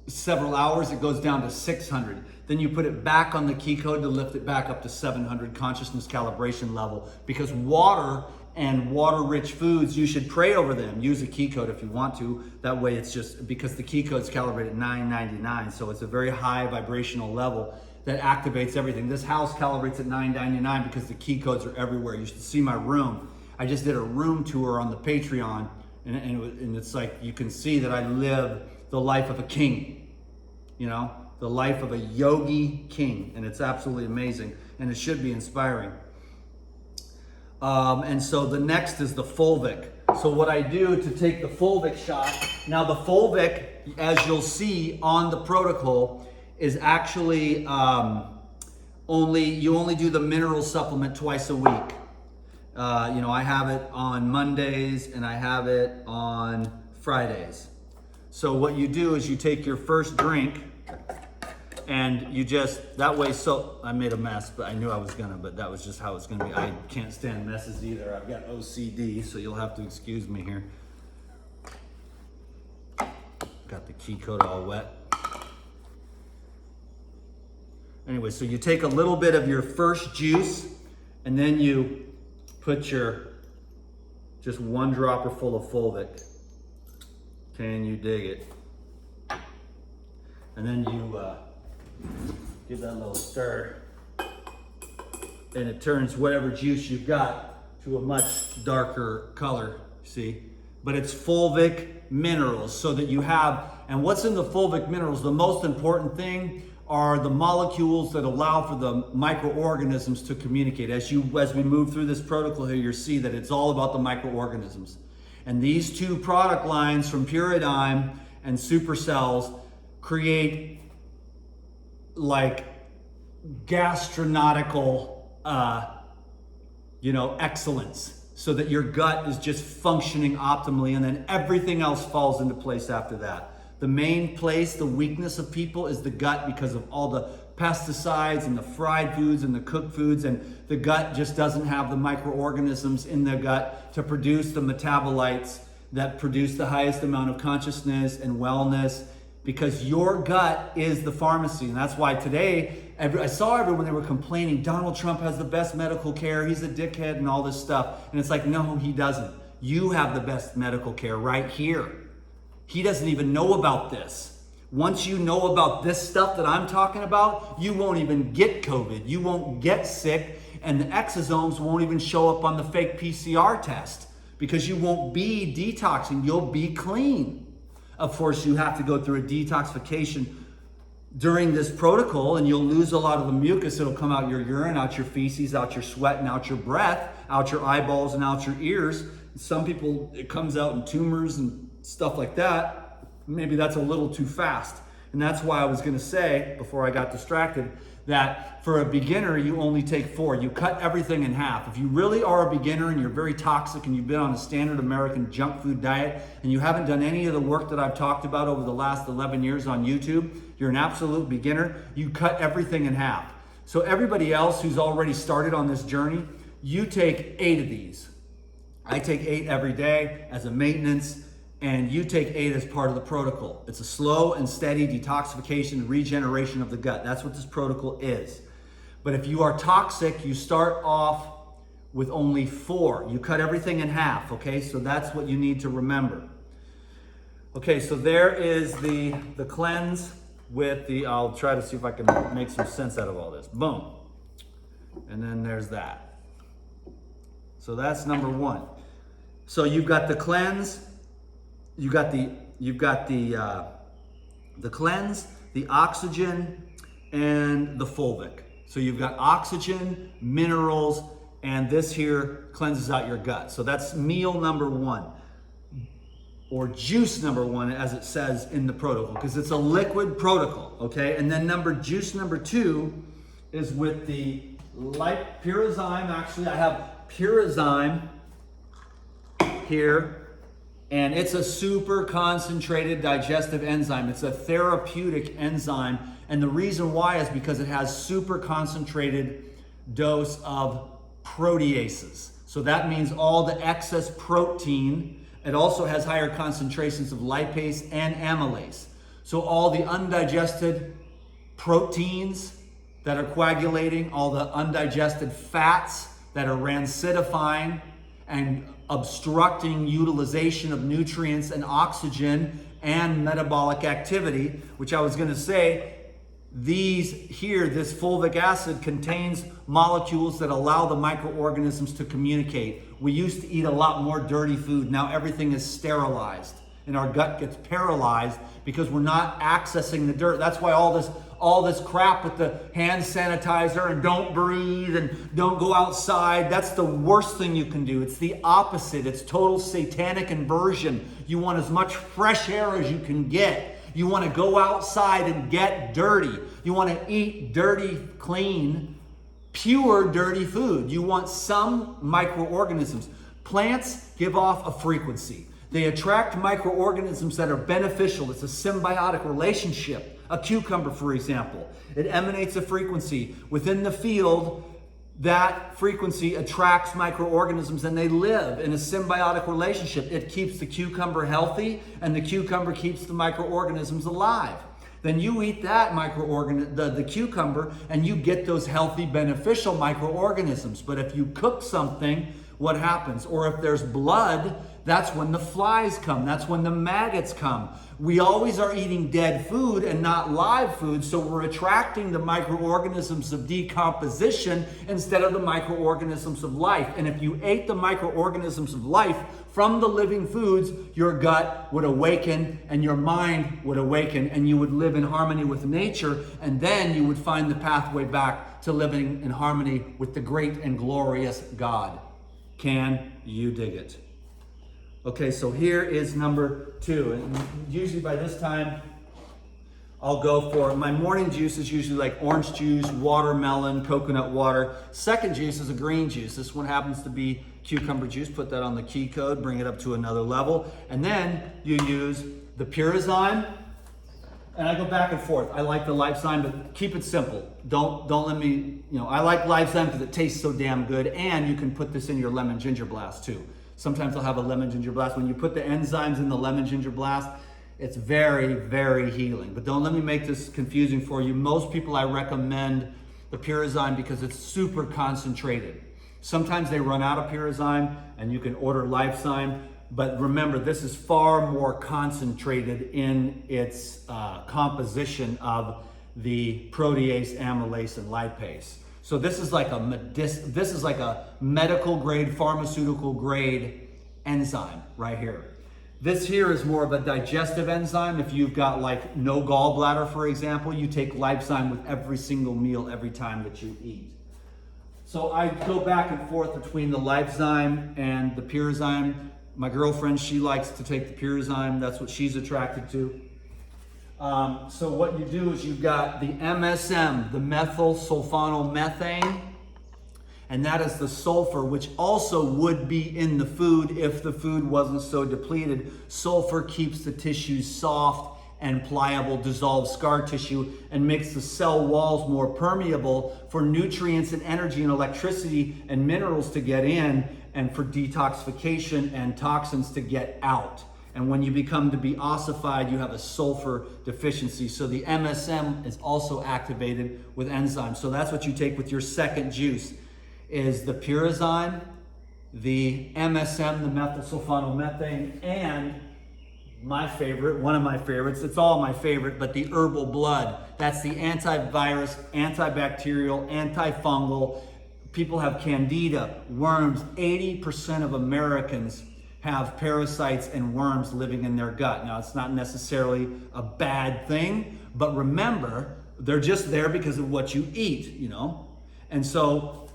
several hours, it goes down to 600. Then you put it back on the key code to lift it back up to 700 consciousness calibration level, because water and water-rich foods, you should pray over them. Use a key code if you want to. That way it's just, because the key code's calibrated at 999, so it's a very high vibrational level that activates everything. This house calibrates at 999 because the key codes are everywhere. You should see my room. I just did a room tour on the Patreon, and it's like, you can see that I live the life of a king, you know, the life of a yogi king, and it's absolutely amazing, and it should be inspiring. And so the next is the fulvic. So what I do to take the fulvic shot, now the fulvic, as you'll see on the protocol, is actually you only do the mineral supplement twice a week. You know, I have it on Mondays and I have it on Fridays. So what you do is you take your first drink and you just, that way, so I made a mess, but I knew I was gonna, but that was just how it's gonna be. I can't stand messes either. I've got OCD, so you'll have to excuse me here. Got the key code all wet. Anyway, so you take a little bit of your first juice and then you put your, just one dropper full of fulvic. Can you dig it? And then you give that a little stir, and it turns whatever juice you've got to a much darker color, see? But it's fulvic minerals, so that you have, and what's in the fulvic minerals, the most important thing are the molecules that allow for the microorganisms to communicate. As we move through this protocol here, you'll see that it's all about the microorganisms. And these two product lines from Purizyme and Supercells create like gastronautical, excellence, so that your gut is just functioning optimally, and then everything else falls into place after that. The main place, the weakness of people is the gut, because of all the pesticides and the fried foods and the cooked foods, and the gut just doesn't have the microorganisms in the gut to produce the metabolites that produce the highest amount of consciousness and wellness, because your gut is the pharmacy. And that's why today, I saw everyone, they were complaining, Donald Trump has the best medical care, he's a dickhead and all this stuff. And it's like, no, he doesn't. You have the best medical care right here. He doesn't even know about this. Once you know about this stuff that I'm talking about, you won't even get COVID. You won't get sick, and the exosomes won't even show up on the fake PCR test, because you won't be detoxing. You'll be clean. Of course, you have to go through a detoxification during this protocol, and you'll lose a lot of the mucus. It'll come out your urine, out your feces, out your sweat, and out your breath, out your eyeballs, and out your ears. Some people, it comes out in tumors and stuff like that. Maybe that's a little too fast. And that's why I was gonna say, before I got distracted, that for a beginner, you only take 4. You cut everything in half. If you really are a beginner and you're very toxic and you've been on a standard American junk food diet and you haven't done any of the work that I've talked about over the last 11 years on YouTube, you're an absolute beginner, you cut everything in half. So everybody else who's already started on this journey, you take 8 of these. I take 8 every day as a maintenance, and you take 8 as part of the protocol. It's a slow and steady detoxification and regeneration of the gut. That's what this protocol is. But if you are toxic, you start off with only 4. You cut everything in half, okay? So that's what you need to remember. Okay, so there is the cleanse with the, I'll try to see if I can make some sense out of all this. Boom. And then there's that. So that's number 1. So you've got the cleanse, you've got the cleanse, the oxygen, and the fulvic. So you've got oxygen, minerals, and this here cleanses out your gut. So that's meal number 1, or juice number 1, as it says in the protocol, because it's a liquid protocol, okay? And then juice number 2 is with the Purizyme. Actually, I have Purizyme here, and it's a super concentrated digestive enzyme. It's a therapeutic enzyme, and the reason why is because it has super concentrated dose of proteases. So that means all the excess protein. It also has higher concentrations of lipase and amylase. So all the undigested proteins that are coagulating, all the undigested fats that are rancidifying, and obstructing utilization of nutrients and oxygen and metabolic activity, which I was going to say, this fulvic acid contains molecules that allow the microorganisms to communicate. We used to eat a lot more dirty food. Now everything is sterilized and our gut gets paralyzed because we're not accessing the dirt. That's why all this crap with the hand sanitizer and don't breathe and don't go outside, that's the worst thing you can do. It's the opposite. It's total satanic inversion. You want as much fresh air as you can get. You want to go outside and get dirty. You want to eat dirty, clean, pure dirty food. You want some microorganisms. Plants give off a frequency. They attract microorganisms that are beneficial. It's a symbiotic relationship. A cucumber, for example, it emanates a frequency. Within the field, that frequency attracts microorganisms and they live in a symbiotic relationship. It keeps the cucumber healthy and the cucumber keeps the microorganisms alive. Then you eat that the cucumber, and you get those healthy, beneficial microorganisms. But if you cook something, what happens? Or if there's blood, that's when the flies come. That's when the maggots come. We always are eating dead food and not live food, so we're attracting the microorganisms of decomposition instead of the microorganisms of life. And if you ate the microorganisms of life from the living foods, your gut would awaken and your mind would awaken and you would live in harmony with nature, and then you would find the pathway back to living in harmony with the great and glorious God. Can you dig it? Okay, so here is number 2. And usually by this time, I'll go for my morning juice is usually like orange juice, watermelon, coconut water. Second juice is a green juice. This one happens to be cucumber juice. Put that on the key code, bring it up to another level. And then you use the Purizyme. And I go back and forth. I like the Purizyme, but keep it simple. Don't let me, I like Purizyme because it tastes so damn good. And you can put this in your lemon ginger blast too. Sometimes I'll have a lemon ginger blast. When you put the enzymes in the lemon ginger blast, it's very, very healing. But don't let me make this confusing for you. Most people I recommend the Purizyme because it's super concentrated. Sometimes they run out of Purizyme and you can order Purizyme. But remember, this is far more concentrated in its composition of the protease, amylase, and lipase. So this is like a medical grade, pharmaceutical grade enzyme right here. This here is more of a digestive enzyme. If you've got like no gallbladder, for example, you take Purizyme with every single meal every time that you eat. So I go back and forth between the Purizyme and the Purizyme. My girlfriend, she likes to take the Purizyme. That's what she's attracted to. So what you do is you've got the MSM, the methyl sulfonomethane, and that is the sulfur, which also would be in the food if the food wasn't so depleted. Sulfur keeps the tissues soft and pliable, dissolves scar tissue, and makes the cell walls more permeable for nutrients and energy and electricity and minerals to get in, and for detoxification and toxins to get out. And when you become to be ossified, you have a sulfur deficiency. So the MSM is also activated with enzymes. So that's what you take with your second juice, is the Purizyme, the MSM, the methyl sulfonomethane, and my favorite, one of my favorites, it's all my favorite, but the herbal blood. That's the antivirus, antibacterial, antifungal. People have candida, worms. 80% of Americans have parasites and worms living in their gut. Now, it's not necessarily a bad thing, but remember, they're just there because of what you eat, And so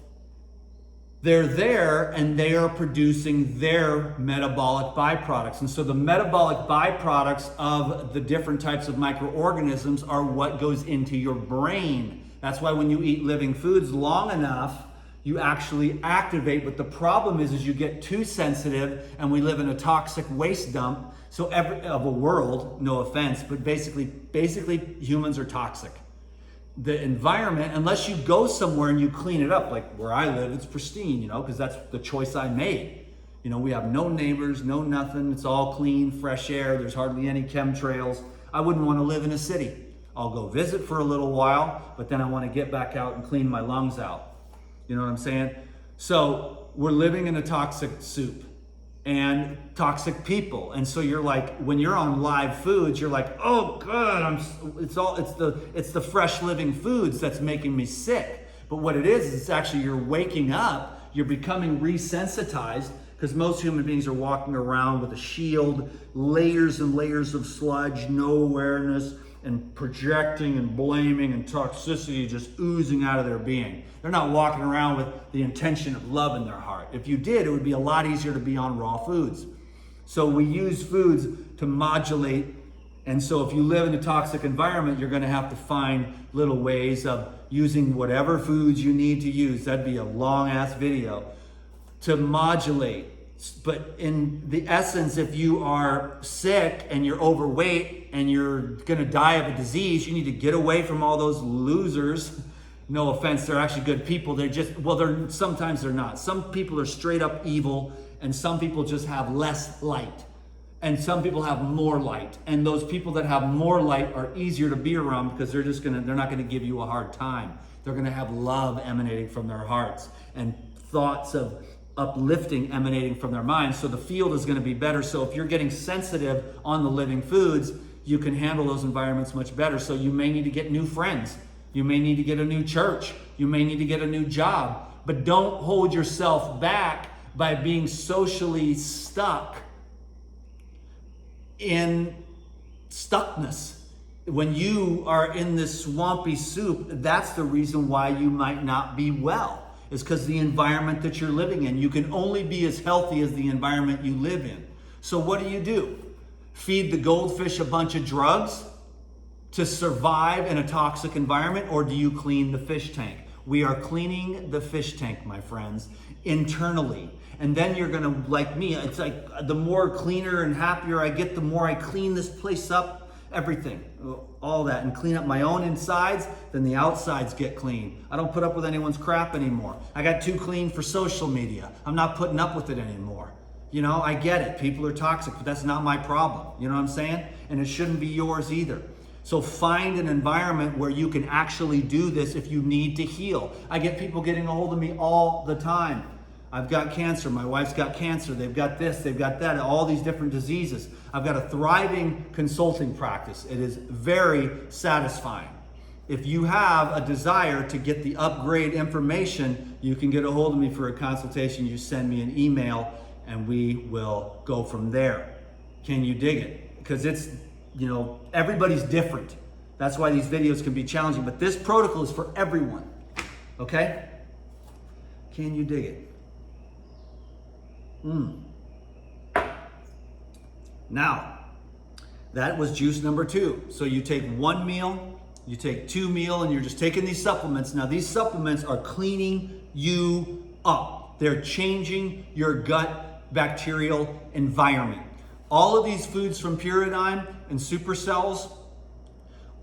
they're there and they are producing their metabolic byproducts. And so the metabolic byproducts of the different types of microorganisms are what goes into your brain. That's why when you eat living foods long enough, you actually activate. But the problem is you get too sensitive, and we live in a toxic waste dump. So of a world, no offense, but basically humans are toxic. The environment, unless you go somewhere and you clean it up, like where I live, it's pristine, because that's the choice I made. We have no neighbors, no nothing. It's all clean, fresh air. There's hardly any chemtrails. I wouldn't want to live in a city. I'll go visit for a little while, but then I want to get back out and clean my lungs out. You know what I'm saying? So we're living in a toxic soup and toxic people. And so you're like, when you're on live foods, you're like, oh God, it's the fresh living foods that's making me sick. But what it is it's actually you're waking up, you're becoming resensitized, because most human beings are walking around with a shield, layers and layers of sludge, no awareness, and projecting and blaming and toxicity just oozing out of their being. They're not walking around with the intention of love in their heart. If you did, it would be a lot easier to be on raw foods. So we use foods to modulate. And so if you live in a toxic environment, you're gonna have to find little ways of using whatever foods you need to use. That'd be a long ass video to modulate. But in the essence, if you are sick and you're overweight and you're gonna die of a disease, you need to get away from all those losers. No offense, they're actually good people. Sometimes they're not. Some people are straight up evil, and some people just have less light. And some people have more light. And those people that have more light are easier to be around because they're not gonna give you a hard time. They're gonna have love emanating from their hearts and thoughts of uplifting emanating from their minds. So the field is going to be better. So if you're getting sensitive on the living foods, you can handle those environments much better. So you may need to get new friends. You may need to get a new church. You may need to get a new job. But don't hold yourself back by being socially stuck in stuckness. When you are in this swampy soup, that's the reason why you might not be well. Is because the environment that you're living in. You can only be as healthy as the environment you live in. So what do? Feed the goldfish a bunch of drugs to survive in a toxic environment, or do you clean the fish tank? We are cleaning the fish tank, my friends, internally. And then you're gonna, like me, it's like the more cleaner and happier I get, the more I clean this place up. Everything, all that, and clean up my own insides, then the outsides get clean. I don't put up with anyone's crap anymore. I got too clean for social media. I'm not putting up with it anymore. You know, I get it. People are toxic, but that's not my problem. You know what I'm saying? And it shouldn't be yours either. So find an environment where you can actually do this if you need to heal. I get people getting a hold of me all the time. I've got cancer, my wife's got cancer, they've got this, they've got that, all these different diseases. I've got a thriving consulting practice. It is very satisfying. If you have a desire to get the upgrade information, you can get a hold of me for a consultation. You send me an email and we will go from there. Can you dig it? Because it's, everybody's different. That's why these videos can be challenging, but this protocol is for everyone, okay? Can you dig it? Now, that was juice number 2. So you take 1 meal, you take 2 meal, and you're just taking these supplements. Now these supplements are cleaning you up. They're changing your gut bacterial environment. All of these foods from Purizyme and Supercells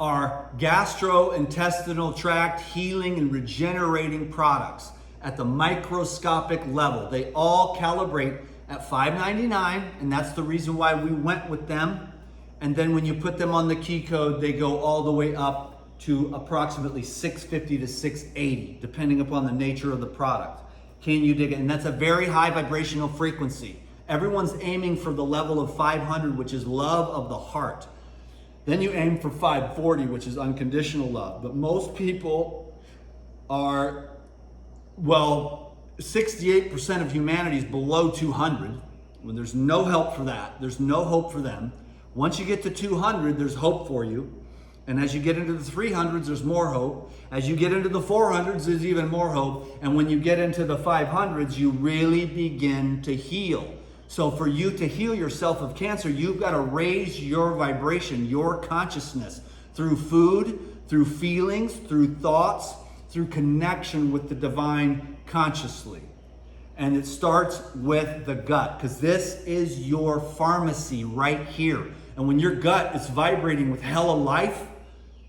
are gastrointestinal tract healing and regenerating products. At the microscopic level. They all calibrate at $5.99, and that's the reason why we went with them. And then when you put them on the key code, they go all the way up to approximately $650 to $680, depending upon the nature of the product. Can you dig it? And that's a very high vibrational frequency. Everyone's aiming for the level of 500, which is love of the heart. Then you aim for 540, which is unconditional love. But most people are 68% of humanity is below 200. When there's no help for that, there's no hope for them. Once you get to 200, there's hope for you. And as you get into the 300s, there's more hope. As you get into the 400s, there's even more hope. And when you get into the 500s, you really begin to heal. So for you to heal yourself of cancer, you've got to raise your vibration, your consciousness through food, through feelings, through thoughts, through connection with the divine consciously. And it starts with the gut, because this is your pharmacy right here. And when your gut is vibrating with hella life,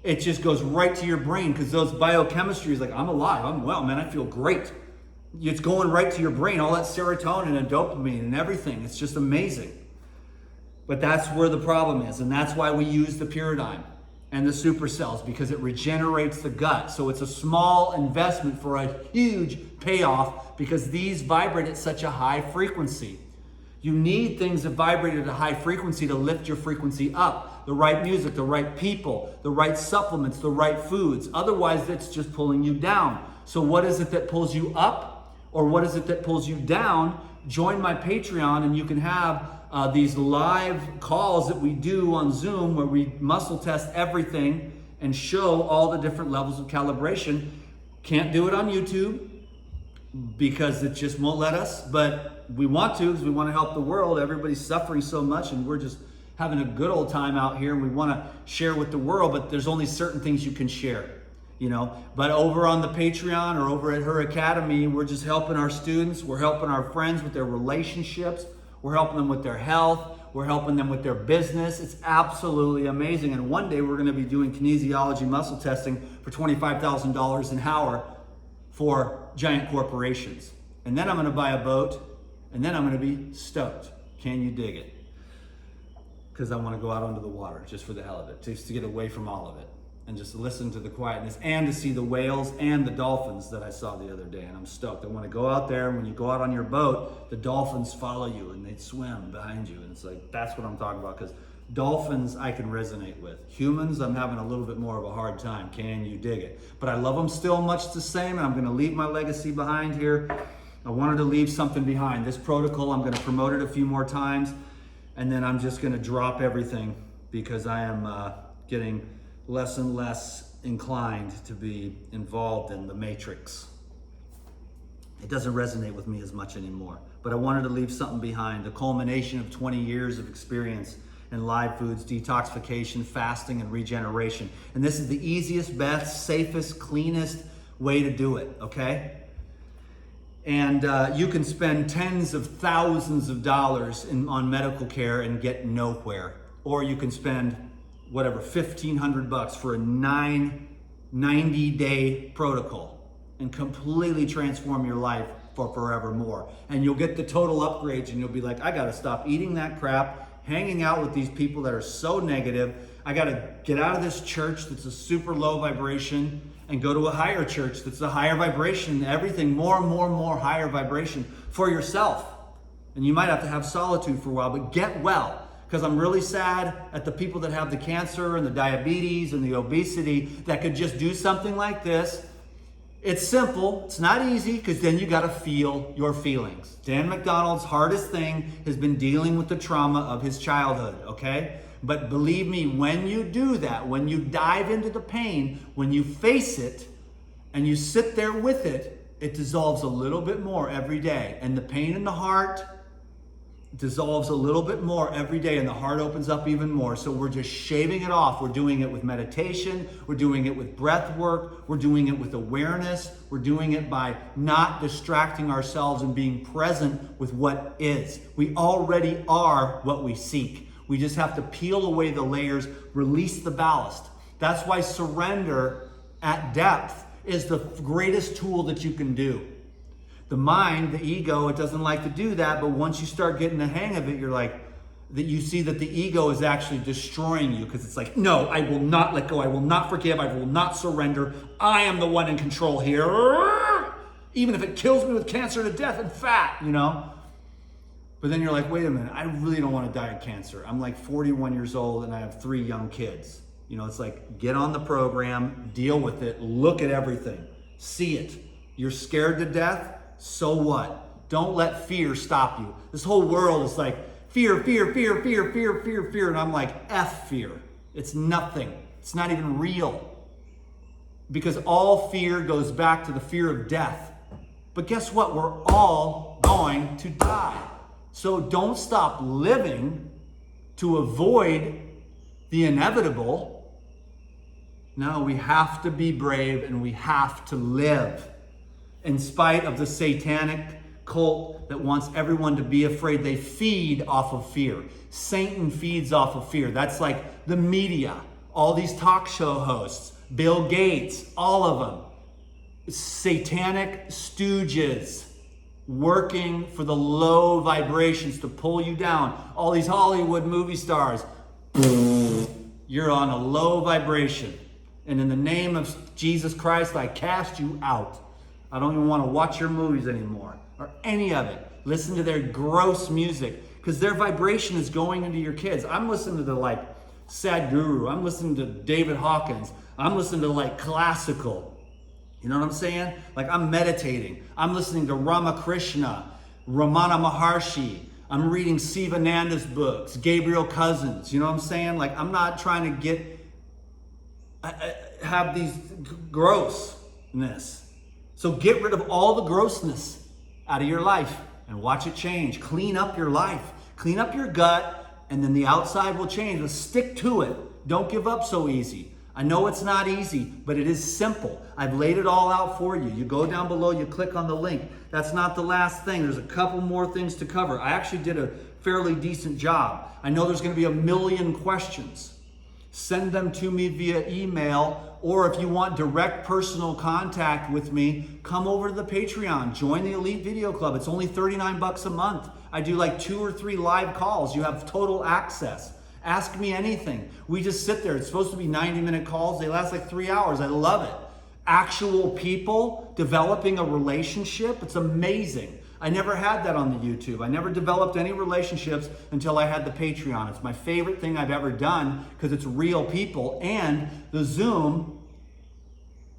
it just goes right to your brain, because those biochemistry is like, I'm alive, I'm well, man, I feel great. It's going right to your brain, all that serotonin and dopamine and everything. It's just amazing. But that's where the problem is, and that's why we use the Purizyme. and the supercells because it regenerates the gut. So it's a small investment for a huge payoff because these vibrate at such a high frequency. You need things that vibrate at a high frequency to lift your frequency up. The right music, the right people, the right supplements, the right foods. Otherwise, that's just pulling you down. So what is it that pulls you up? Or what is it that pulls you down? Join my Patreon and you can have these live calls that we do on Zoom where we muscle test everything and show all the different levels of calibration. Can't do it on YouTube because it just won't let us, but we want to because we want to help the world. Everybody's suffering so much and we're just having a good old time out here and we want to share with the world, but there's only certain things you can share, you know. But over on the Patreon or over at her academy, we're just helping our students, we're helping our friends with their relationships, we're helping them with their health, we're helping them with their business. It's absolutely amazing. And one day we're going to be doing kinesiology muscle testing for $25,000 an hour for giant corporations. And then I'm going to buy a boat and then I'm going to be stoked. Can you dig it? Because I want to go out onto the water just for the hell of it, just to get away from all of it and just listen to the quietness and to see the whales and the dolphins that I saw the other day. And I'm stoked. I want to go out there, and when you go out on your boat, the dolphins follow you and they swim behind you. And it's like, that's what I'm talking about, because dolphins I can resonate with. Humans, I'm having a little bit more of a hard time. Can you dig it? But I love them still much the same, and I'm going to leave my legacy behind here. I wanted to leave something behind. This protocol, I'm going to promote it a few more times, and then I'm just going to drop everything because I am getting less and less inclined to be involved in the matrix. It doesn't resonate with me as much anymore, but I wanted to leave something behind, the culmination of 20 years of experience in live foods, detoxification, fasting, and regeneration. And this is the easiest, best, safest, cleanest way to do it, okay? And you can spend tens of thousands of dollars on medical care and get nowhere. Or you can spend whatever, $1,500 for a 90-day protocol and completely transform your life for forevermore. And you'll get the total upgrades and you'll be like, I gotta stop eating that crap, hanging out with these people that are so negative. I gotta get out of this church that's a super low vibration and go to a higher church that's a higher vibration, everything more and more and more higher vibration for yourself. And you might have to have solitude for a while, but get well. Because I'm really sad at the people that have the cancer and the diabetes and the obesity that could just do something like this. It's simple. It's not easy because then you got to feel your feelings. Dan McDonald's hardest thing has been dealing with the trauma of his childhood, okay? But believe me, when you do that, when you dive into the pain, when you face it and you sit there with it, it dissolves a little bit more every day. And the pain in the heart dissolves a little bit more every day, and the heart opens up even more. So we're just shaving it off. We're doing it with meditation. We're doing it with breath work. We're doing it with awareness. We're doing it by not distracting ourselves and being present with what is. We already are what we seek. We just have to peel away the layers, release the ballast. That's why surrender at depth is the greatest tool that you can do. The mind, the ego, it doesn't like to do that, but once you start getting the hang of it, you're like, that you see that the ego is actually destroying you, because it's like, no, I will not let go, I will not forgive, I will not surrender, I am the one in control here, even if it kills me with cancer to death and fat, you know? But then you're like, wait a minute, I really don't want to die of cancer. I'm like 41 years old and I have 3 young kids. You know, it's like, get on the program, deal with it, look at everything, see it. You're scared to death? So what? Don't let fear stop you. This whole world is like fear, fear, fear, fear, fear, fear, fear. And I'm like, F fear. It's nothing. It's not even real. Because all fear goes back to the fear of death. But guess what? We're all going to die. So don't stop living to avoid the inevitable. No, we have to be brave and we have to live. In spite of the satanic cult that wants everyone to be afraid, they feed off of fear. Satan feeds off of fear. That's like the media, all these talk show hosts, Bill Gates, all of them. Satanic stooges working for the low vibrations to pull you down. All these Hollywood movie stars. You're on a low vibration. And in the name of Jesus Christ, I cast you out. I don't even want to watch your movies anymore or any of it. Listen to their gross music because their vibration is going into your kids. I'm listening to the like Sadhguru. I'm listening to David Hawkins. I'm listening to like classical. You know what I'm saying? Like I'm meditating. I'm listening to Ramakrishna, Ramana Maharshi. I'm reading Sivananda's books, Gabriel Cousins. You know what I'm saying? Like I'm not trying to have these grossness. So get rid of all the grossness out of your life and watch it change. Clean up your life. Clean up your gut, and then the outside will change. But stick to it. Don't give up so easy. I know it's not easy, but it is simple. I've laid it all out for you. You go down below, you click on the link. That's not the last thing. There's a couple more things to cover. I actually did a fairly decent job. I know there's going to be a million questions. Send them to me via email, or if you want direct personal contact with me, come over to the Patreon. Join the Elite Video Club. It's only $39 a month. I do like 2 or 3 live calls. You have total access. Ask me anything. We just sit there. It's supposed to be 90-minute calls. They last like 3 hours. I love it. Actual people developing a relationship. It's amazing. I never had that on the YouTube. I never developed any relationships until I had the Patreon. It's my favorite thing I've ever done because it's real people, and the Zoom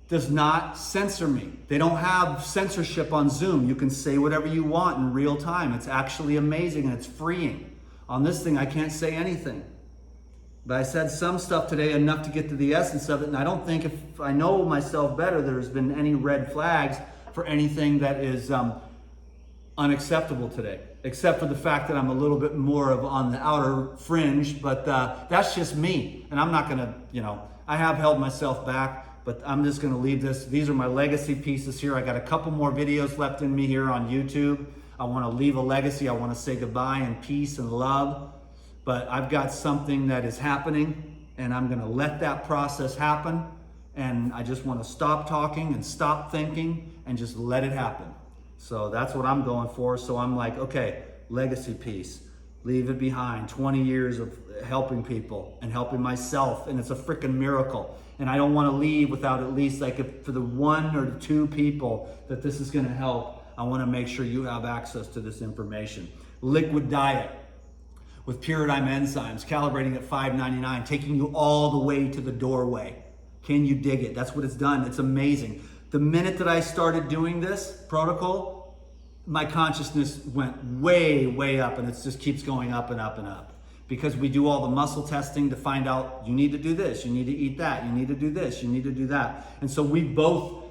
does not censor me. They don't have censorship on Zoom. You can say whatever you want in real time. It's actually amazing and it's freeing. On this thing, I can't say anything. But I said some stuff today enough to get to the essence of it, and I don't think if I know myself better, there's been any red flags for anything that is unacceptable today, except for the fact that I'm a little bit more of on the outer fringe, but that's just me. And I'm not gonna, I have held myself back, but I'm just gonna leave this. These are my legacy pieces here. I got a couple more videos left in me here on YouTube. I wanna leave a legacy. I wanna say goodbye and peace and love, but I've got something that is happening, and I'm gonna let that process happen. And I just wanna stop talking and stop thinking and just let it happen. So that's what I'm going for. So I'm like, okay, legacy piece, leave it behind. 20 years of helping people and helping myself, and it's a freaking miracle. And I don't want to leave without at least for the 1 or 2 people that this is going to help, I want to make sure you have access to this information. Liquid diet with Purizyme enzymes, calibrating at $5.99, taking you all the way to the doorway. Can you dig it? That's what it's done. It's amazing. The minute that I started doing this protocol, my consciousness went way, way up, and it just keeps going up and up and up. Because we do all the muscle testing to find out, you need to do this, you need to eat that, you need to do this, you need to do that. And so we've both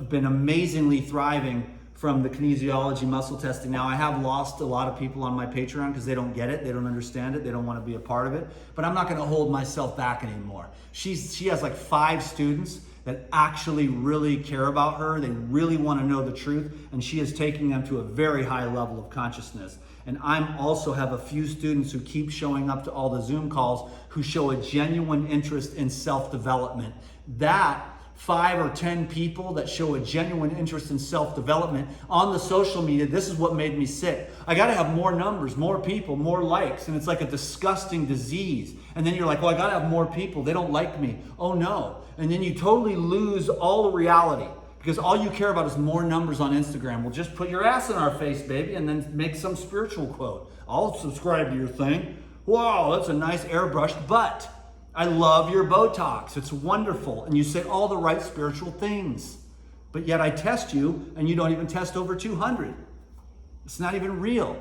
been amazingly thriving from the kinesiology muscle testing. Now, I have lost a lot of people on my Patreon because they don't get it, they don't understand it, they don't want to be a part of it. But I'm not going to hold myself back anymore. She has like 5 students that actually really care about her. They really want to know the truth, and she is taking them to a very high level of consciousness. And I also have a few students who keep showing up to all the Zoom calls who show a genuine interest in self-development. That 5 or 10 people that show a genuine interest in self-development on the social media, this is what made me sick. I got to have more numbers, more people, more likes, and it's like a disgusting disease. And then you're like, well, I got to have more people. They don't like me. Oh no. And then you totally lose all the reality because all you care about is more numbers on Instagram. Well, just put your ass in our face, baby, and then make some spiritual quote. I'll subscribe to your thing. Wow, that's a nice airbrushed butt. I love your Botox. It's wonderful. And you say all the right spiritual things. But yet I test you, and you don't even test over 200. It's not even real.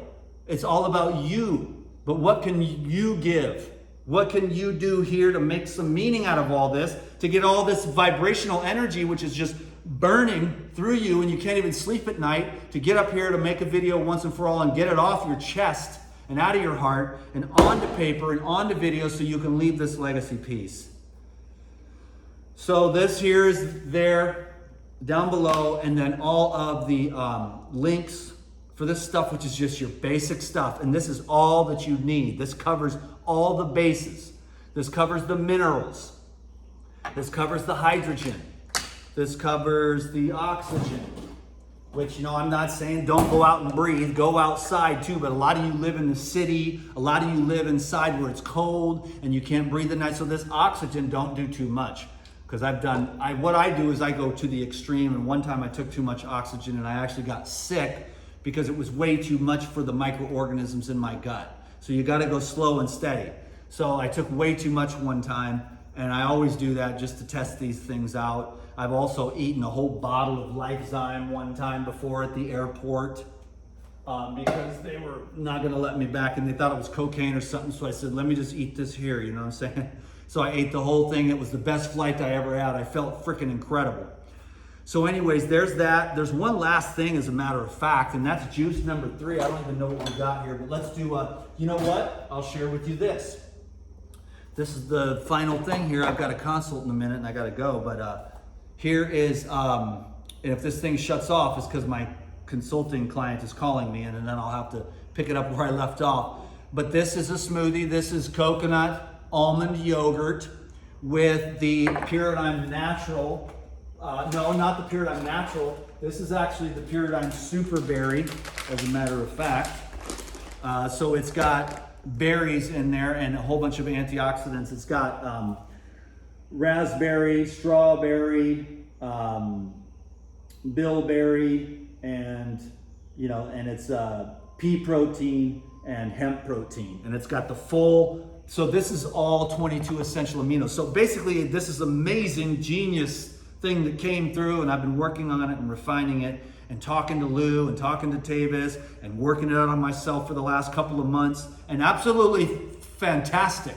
It's all about you. But what can you give? What can you do here to make some meaning out of all this, to get all this vibrational energy, which is just burning through you and you can't even sleep at night, to get up here to make a video once and for all and get it off your chest and out of your heart and onto paper and onto video so you can leave this legacy piece. So this here is there down below, and then all of the links for this stuff, which is just your basic stuff. And this is all that you need. This covers all the bases. This covers the minerals. This covers the hydrogen. This covers the oxygen. which, I'm not saying don't go out and breathe, go outside too, but a lot of you live in the city, a lot of you live inside where it's cold and you can't breathe at night. So this oxygen, don't do too much. Because what I do is I go to the extreme, and one time I took too much oxygen and I actually got sick because it was way too much for the microorganisms in my gut. So you gotta go slow and steady. So I took way too much one time, and I always do that just to test these things out. I've also eaten a whole bottle of Lifezyme one time before at the airport because they were not gonna let me back and they thought it was cocaine or something. So I said, let me just eat this here, you know what I'm saying? So I ate the whole thing. It was the best flight I ever had. I felt freaking incredible. So anyways, there's that. There's one last thing as a matter of fact, and that's juice number 3. I don't even know what we got here, but let's do, you know what? I'll share with you this. This is the final thing here. I've got a consult in a minute and I gotta go, but here is, and if this thing shuts off, it's because my consulting client is calling me, and then I'll have to pick it up where I left off. But this is a smoothie. This is coconut almond yogurt with the Purizyme Natural. No, not the Purizyme Natural. This is actually the Purizyme Super Berry, as a matter of fact. So it's got berries in there and a whole bunch of antioxidants. It's got raspberry, strawberry, bilberry, and it's pea protein and hemp protein, and it's got the full. So this is all 22 essential aminos. So basically, this is amazing, genius thing that came through, and I've been working on it and refining it, and talking to Lou and talking to Tavis and working it out on myself for the last couple of months, and absolutely fantastic.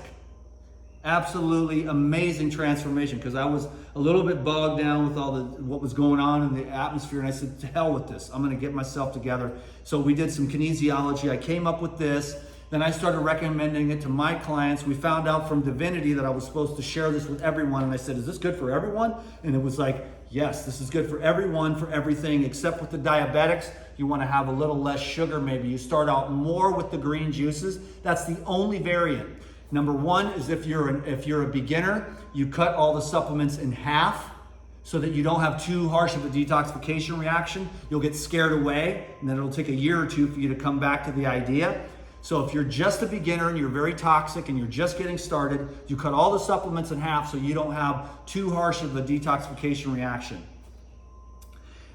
Absolutely amazing transformation, because I was a little bit bogged down with what was going on in the atmosphere, and I said, to hell with this. I'm going to get myself together. So we did some kinesiology. I came up with this. Then I started recommending it to my clients. We found out from Divinity that I was supposed to share this with everyone, and I said, is this good for everyone? And it was like, yes, this is good for everyone, for everything, except with the diabetics. You want to have a little less sugar maybe. You start out more with the green juices. That's the only variant. Number 1 is if you're a beginner, you cut all the supplements in half so that you don't have too harsh of a detoxification reaction. You'll get scared away, and then it'll take a year or 2 for you to come back to the idea. So if you're just a beginner and you're very toxic and you're just getting started, you cut all the supplements in half so you don't have too harsh of a detoxification reaction.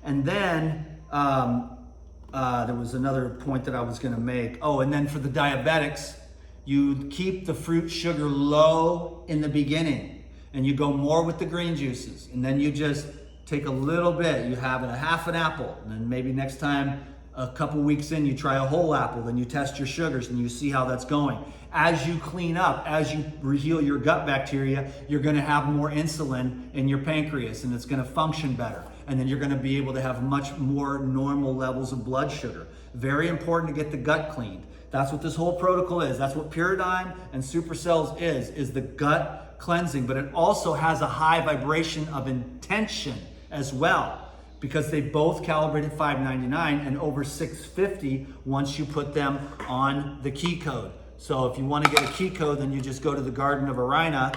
And then there was another point that I was going to make. Oh, and then for the diabetics, you keep the fruit sugar low in the beginning, and you go more with the green juices, and then you just take a little bit. You have a half an apple, and then maybe next time, a couple weeks in, you try a whole apple, then you test your sugars and you see how that's going. As you clean up, as you heal your gut bacteria, you're going to have more insulin in your pancreas, and it's going to function better. And then you're going to be able to have much more normal levels of blood sugar. Very important to get the gut cleaned. That's what this whole protocol is. That's what Purizyme and Supercells is the gut cleansing. But it also has a high vibration of intention as well, because they both calibrate at 599 and over 650 once you put them on the key code. So if you want to get a key code, then you just go to the Garden of Arina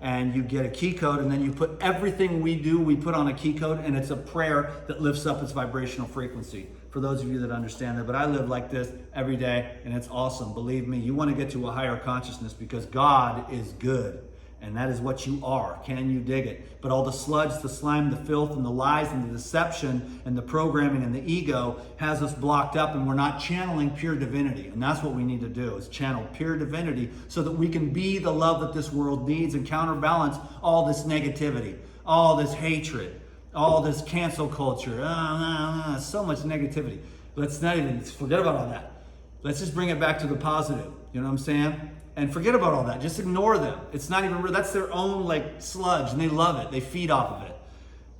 and you get a key code, and then you put everything we do, we put on a key code, and it's a prayer that lifts up its vibrational frequency. For those of you that understand that, but I live like this every day, and it's awesome. Believe me, you want to get to a higher consciousness because God is good. And that is what you are. Can you dig it? But all the sludge, the slime, the filth, and the lies, and the deception, and the programming, and the ego has us blocked up, and we're not channeling pure divinity. And that's what we need to do, is channel pure divinity so that we can be the love that this world needs and counterbalance all this negativity, all this hatred, all this cancel culture, so much negativity. Let's not even forget about all that. Let's just bring it back to the positive. You know what I'm saying? And forget about all that. Just ignore them. It's not even real. That's their own sludge, and they love it. They feed off of it.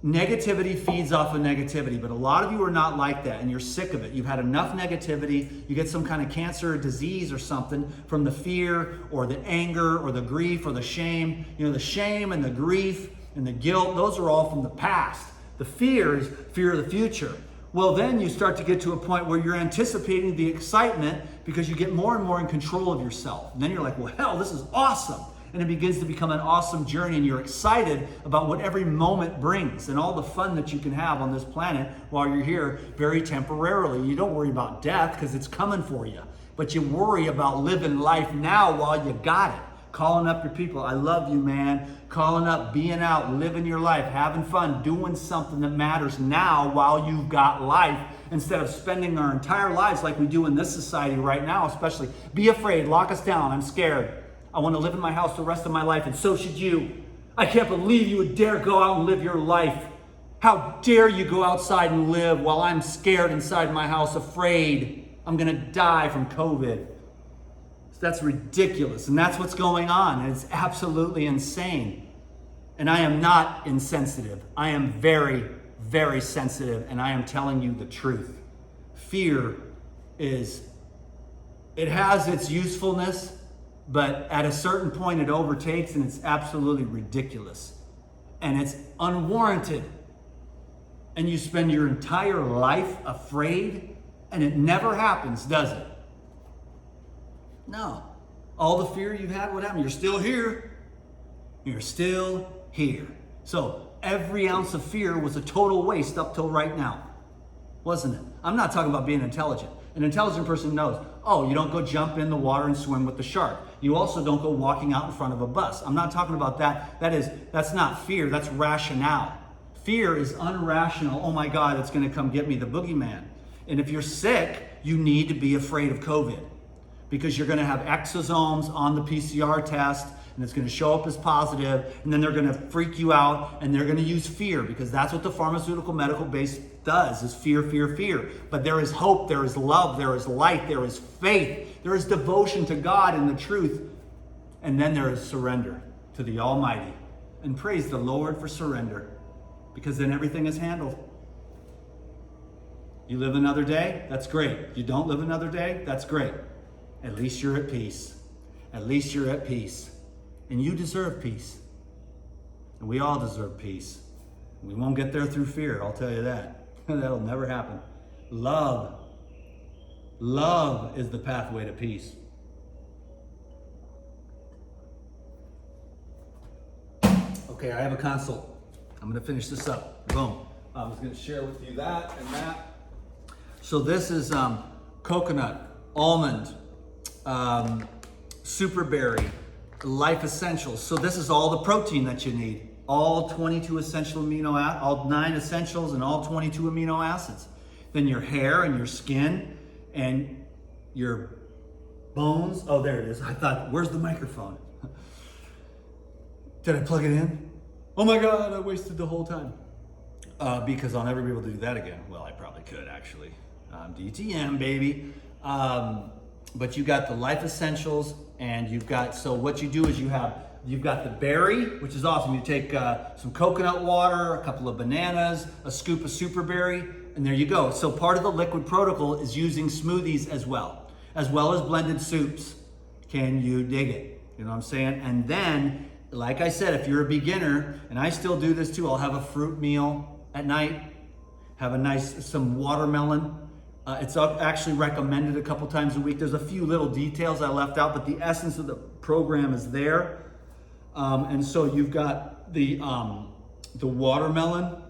Negativity feeds off of negativity, but a lot of you are not like that, and you're sick of it. You've had enough negativity. You get some kind of cancer or disease or something from the fear or the anger or the grief or the shame. You know, the shame and the grief and the guilt, those are all from the past. The fear is fear of the future. Well, then you start to get to a point where you're anticipating the excitement because you get more and more in control of yourself. And then you're like, well, hell, this is awesome. and it begins to become an awesome journey, and you're excited about what every moment brings and all the fun that you can have on this planet while you're here very temporarily. You don't worry about death because it's coming for you, but you worry about living life now while you got it. Calling up your people, I love you, man. Calling up, being out, living your life, having fun, doing something that matters now while you've got life, instead of spending our entire lives like we do in this society right now, especially. Be afraid, lock us down, I'm scared. I want to live in my house the rest of my life, and so should you. I can't believe you would dare go out and live your life. How dare you go outside and live while I'm scared inside my house, afraid I'm gonna die from COVID. That's ridiculous, and that's what's going on, and it's absolutely insane. And I am not insensitive. I am very, very sensitive, and I am telling you the truth. Fear it has its usefulness, but at a certain point it overtakes, and it's absolutely ridiculous. And it's unwarranted. And you spend your entire life afraid, and it never happens, does it? No. All the fear you've had, what happened? You're still here. You're still here. So every ounce of fear was a total waste up till right now, wasn't it? I'm not talking about being intelligent. An intelligent person knows, oh, you don't go jump in the water and swim with the shark. You also don't go walking out in front of a bus. I'm not talking about that. That's not fear, that's rationale. Fear is unrational. Oh my God, it's gonna come get me, the boogeyman. And if you're sick, you need to be afraid of COVID, because you're gonna have exosomes on the PCR test, and it's gonna show up as positive, and then they're gonna freak you out, and they're gonna use fear, because that's what the pharmaceutical medical base does, is fear, fear, fear. But there is hope, there is love, there is light, there is faith, there is devotion to God and the truth, and then there is surrender to the Almighty. And praise the Lord for surrender, because then everything is handled. You live another day, that's great. You don't live another day, that's great. At least you're at peace. At least you're at peace. And you deserve peace. And we all deserve peace. We won't get there through fear, I'll tell you that. That'll never happen. Love. Love is the pathway to peace. Okay, I have a consult. I'm gonna finish this up. Boom. I was gonna share with you that and that. So this is coconut, almond, superberry, life essentials. So this is all the protein that you need. All 22 essential all 9 essentials and all 22 amino acids. Then your hair and your skin and your bones. Oh, there it is. I thought, where's the microphone? Did I plug it in? Oh my God, I wasted the whole time. Because I'll never be able to do that again. Well, I probably could actually. DTM, baby. But you got the life essentials, and you've got, so what you do is you've got the berry, which is awesome. You take some coconut water, a couple of bananas, a scoop of superberry, and there you go. So part of the liquid protocol is using smoothies as well as blended soups. Can you dig it? You know what I'm saying? And then, like I said, if you're a beginner, and I still do this too, I'll have a fruit meal at night, have some watermelon. It's actually recommended a couple times a week. There's a few little details I left out, but the essence of the program is there. And so you've got the watermelon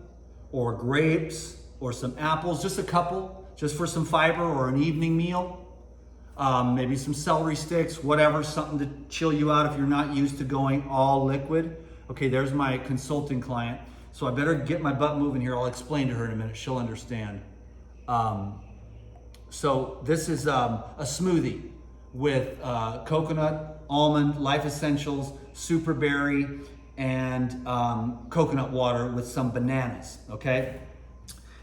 or grapes or some apples, just a couple, just for some fiber or an evening meal. Maybe some celery sticks, whatever, something to chill you out if you're not used to going all liquid. Okay, there's my consulting client. So I better get my butt moving here. I'll explain to her in a minute. She'll understand. So this is a smoothie with coconut, almond, life essentials, superberry, and coconut water with some bananas, okay?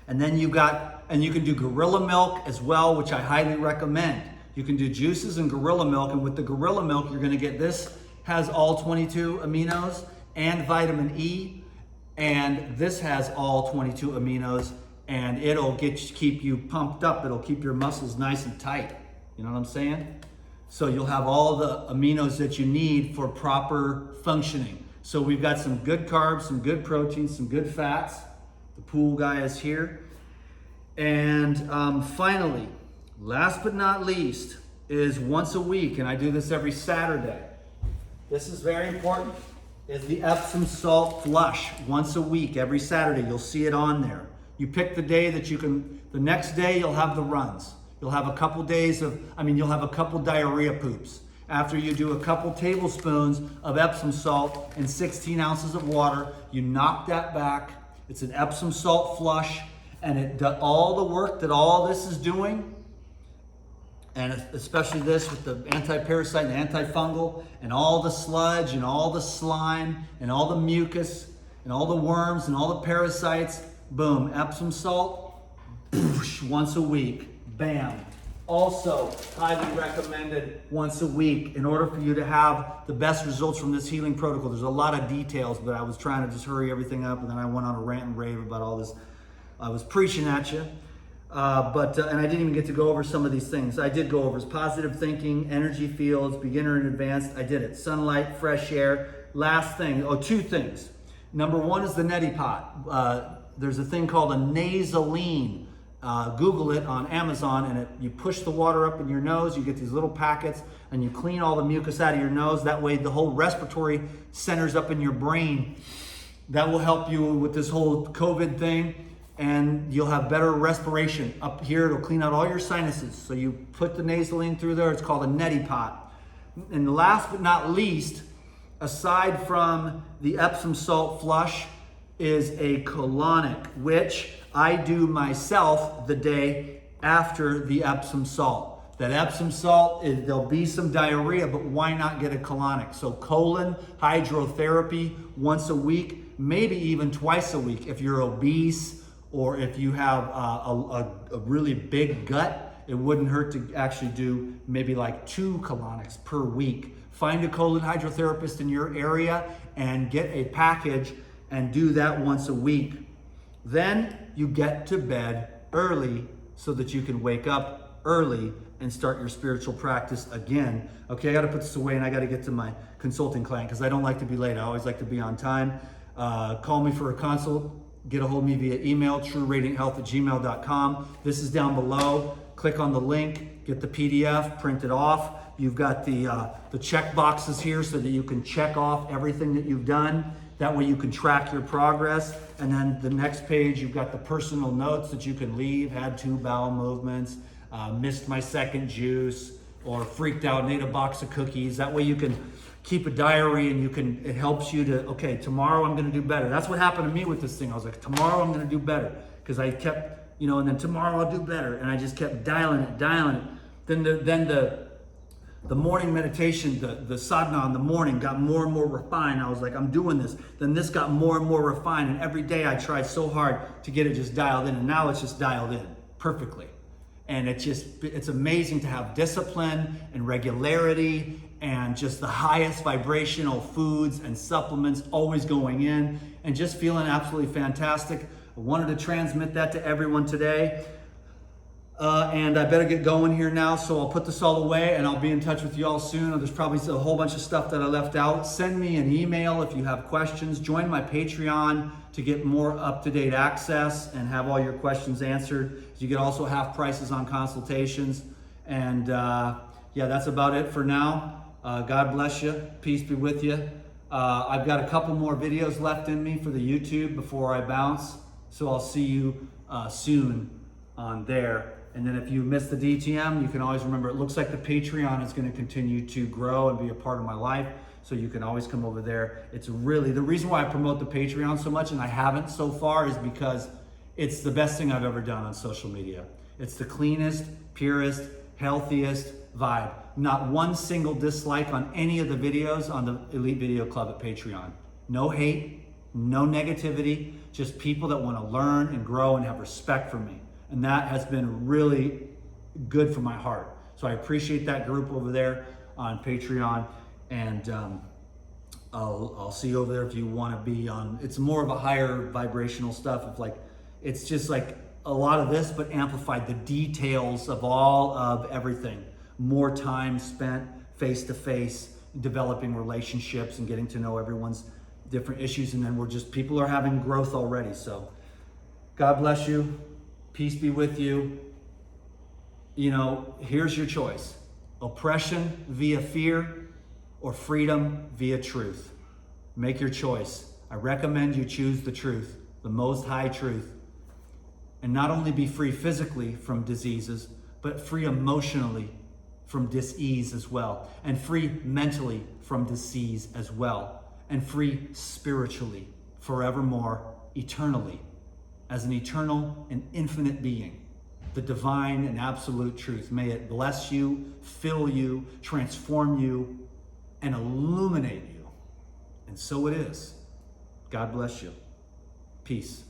And then you can do gorilla milk as well, which I highly recommend. You can do juices and gorilla milk, and with the gorilla milk, you're gonna get this, has all 22 aminos and vitamin E, and this has all 22 aminos, and it'll keep you pumped up. It'll keep your muscles nice and tight. You know what I'm saying? So you'll have all the aminos that you need for proper functioning. So we've got some good carbs, some good proteins, some good fats. The pool guy is here. And finally, last but not least, is once a week, and I do this every Saturday. this is very important, is the Epsom salt flush once a week, every Saturday. You'll see it on there. You pick the day that you can, the next day you'll have the runs. You'll have a couple days of, you'll have a couple diarrhea poops. After you do a couple tablespoons of Epsom salt and 16 ounces of water, you knock that back. It's an Epsom salt flush, and it does all the work that all this is doing, and especially this with the anti-parasite and antifungal and all the sludge and all the slime and all the mucus and all the worms and all the parasites. Boom, Epsom salt, once a week, bam. Also, highly recommended once a week in order for you to have the best results from this healing protocol. There's a lot of details, but I was trying to just hurry everything up, and then I went on a rant and rave about all this. I was preaching at you, and I didn't even get to go over some of these things. I did go over positive thinking, energy fields, beginner and advanced. I did it. Sunlight, fresh air. Last thing, two things. Number one is the neti pot. There's a thing called a nasaline. Google it on Amazon, and you push the water up in your nose. You get these little packets, and you clean all the mucus out of your nose. That way, the whole respiratory centers up in your brain. That will help you with this whole COVID thing, and you'll have better respiration up here. It'll clean out all your sinuses. So you put the nasaline through there. It's called a neti pot. And last but not least, aside from the Epsom salt flush, is a colonic, which I do myself the day after the Epsom salt. That Epsom salt, there'll be some diarrhea, but why not get a colonic? So colon hydrotherapy once a week, maybe even twice a week. If you're obese or if you have a really big gut, it wouldn't hurt to actually do maybe like 2 colonics per week. Find a colon hydrotherapist in your area and get a package and do that once a week. Then you get to bed early so that you can wake up early and start your spiritual practice again. Okay, I gotta put this away and I gotta get to my consulting client because I don't like to be late. I always like to be on time. Call me for a consult. Get a hold of me via email, trueradianthealth@gmail.com. This is down below. Click on the link, get the PDF, print it off. You've got the check boxes here so that you can check off everything that you've done. That way you can track your progress. And then the next page, you've got the personal notes that you can leave. Had 2 bowel movements, missed my second juice, or freaked out and ate a box of cookies. That way you can keep a diary, and it helps you to, okay, tomorrow I'm gonna do better. That's what happened to me with this thing. I was like, tomorrow I'm gonna do better. Because I kept, and then tomorrow I'll do better. And I just kept dialing it. Then the morning meditation, the sadhana in the morning got more and more refined. I was like, I'm doing this. Then this got more and more refined. And every day I tried so hard to get it just dialed in. And now it's just dialed in perfectly. And it's amazing to have discipline and regularity and just the highest vibrational foods and supplements always going in and just feeling absolutely fantastic. I wanted to transmit that to everyone today. And I better get going here now, so I'll put this all away and I'll be in touch with you all soon. There's probably a whole bunch of stuff that I left out. Send me an email if you have questions. Join my Patreon to get more up-to-date access and have all your questions answered. You get also half prices on consultations. And yeah, that's about it for now. God bless you. Peace be with you. I've got a couple more videos left in me for the YouTube before I bounce. So I'll see you soon on there. And then if you missed the DTM, you can always remember, it looks like the Patreon is going to continue to grow and be a part of my life. So you can always come over there. It's really, the reason why I promote the Patreon so much, and I haven't so far, is because it's the best thing I've ever done on social media. It's the cleanest, purest, healthiest vibe. Not one single dislike on any of the videos on the Elite Video Club at Patreon. No hate, no negativity, just people that want to learn and grow and have respect for me. And that has been really good for my heart. So I appreciate that group over there on Patreon. And I'll see you over there if you want to be on. It's more of a higher vibrational stuff. It's just like a lot of this, but amplified, the details of all of everything. More time spent face to face, developing relationships and getting to know everyone's different issues. And then people are having growth already. So God bless you. Peace be with you. Here's your choice. Oppression via fear or freedom via truth. Make your choice. I recommend you choose the truth, the most high truth, and not only be free physically from diseases, but free emotionally from dis-ease as well, and free mentally from disease as well, and free spiritually, forevermore, eternally, as an eternal and infinite being, the divine and absolute truth. May it bless you, fill you, transform you, and illuminate you. And so it is. God bless you. Peace.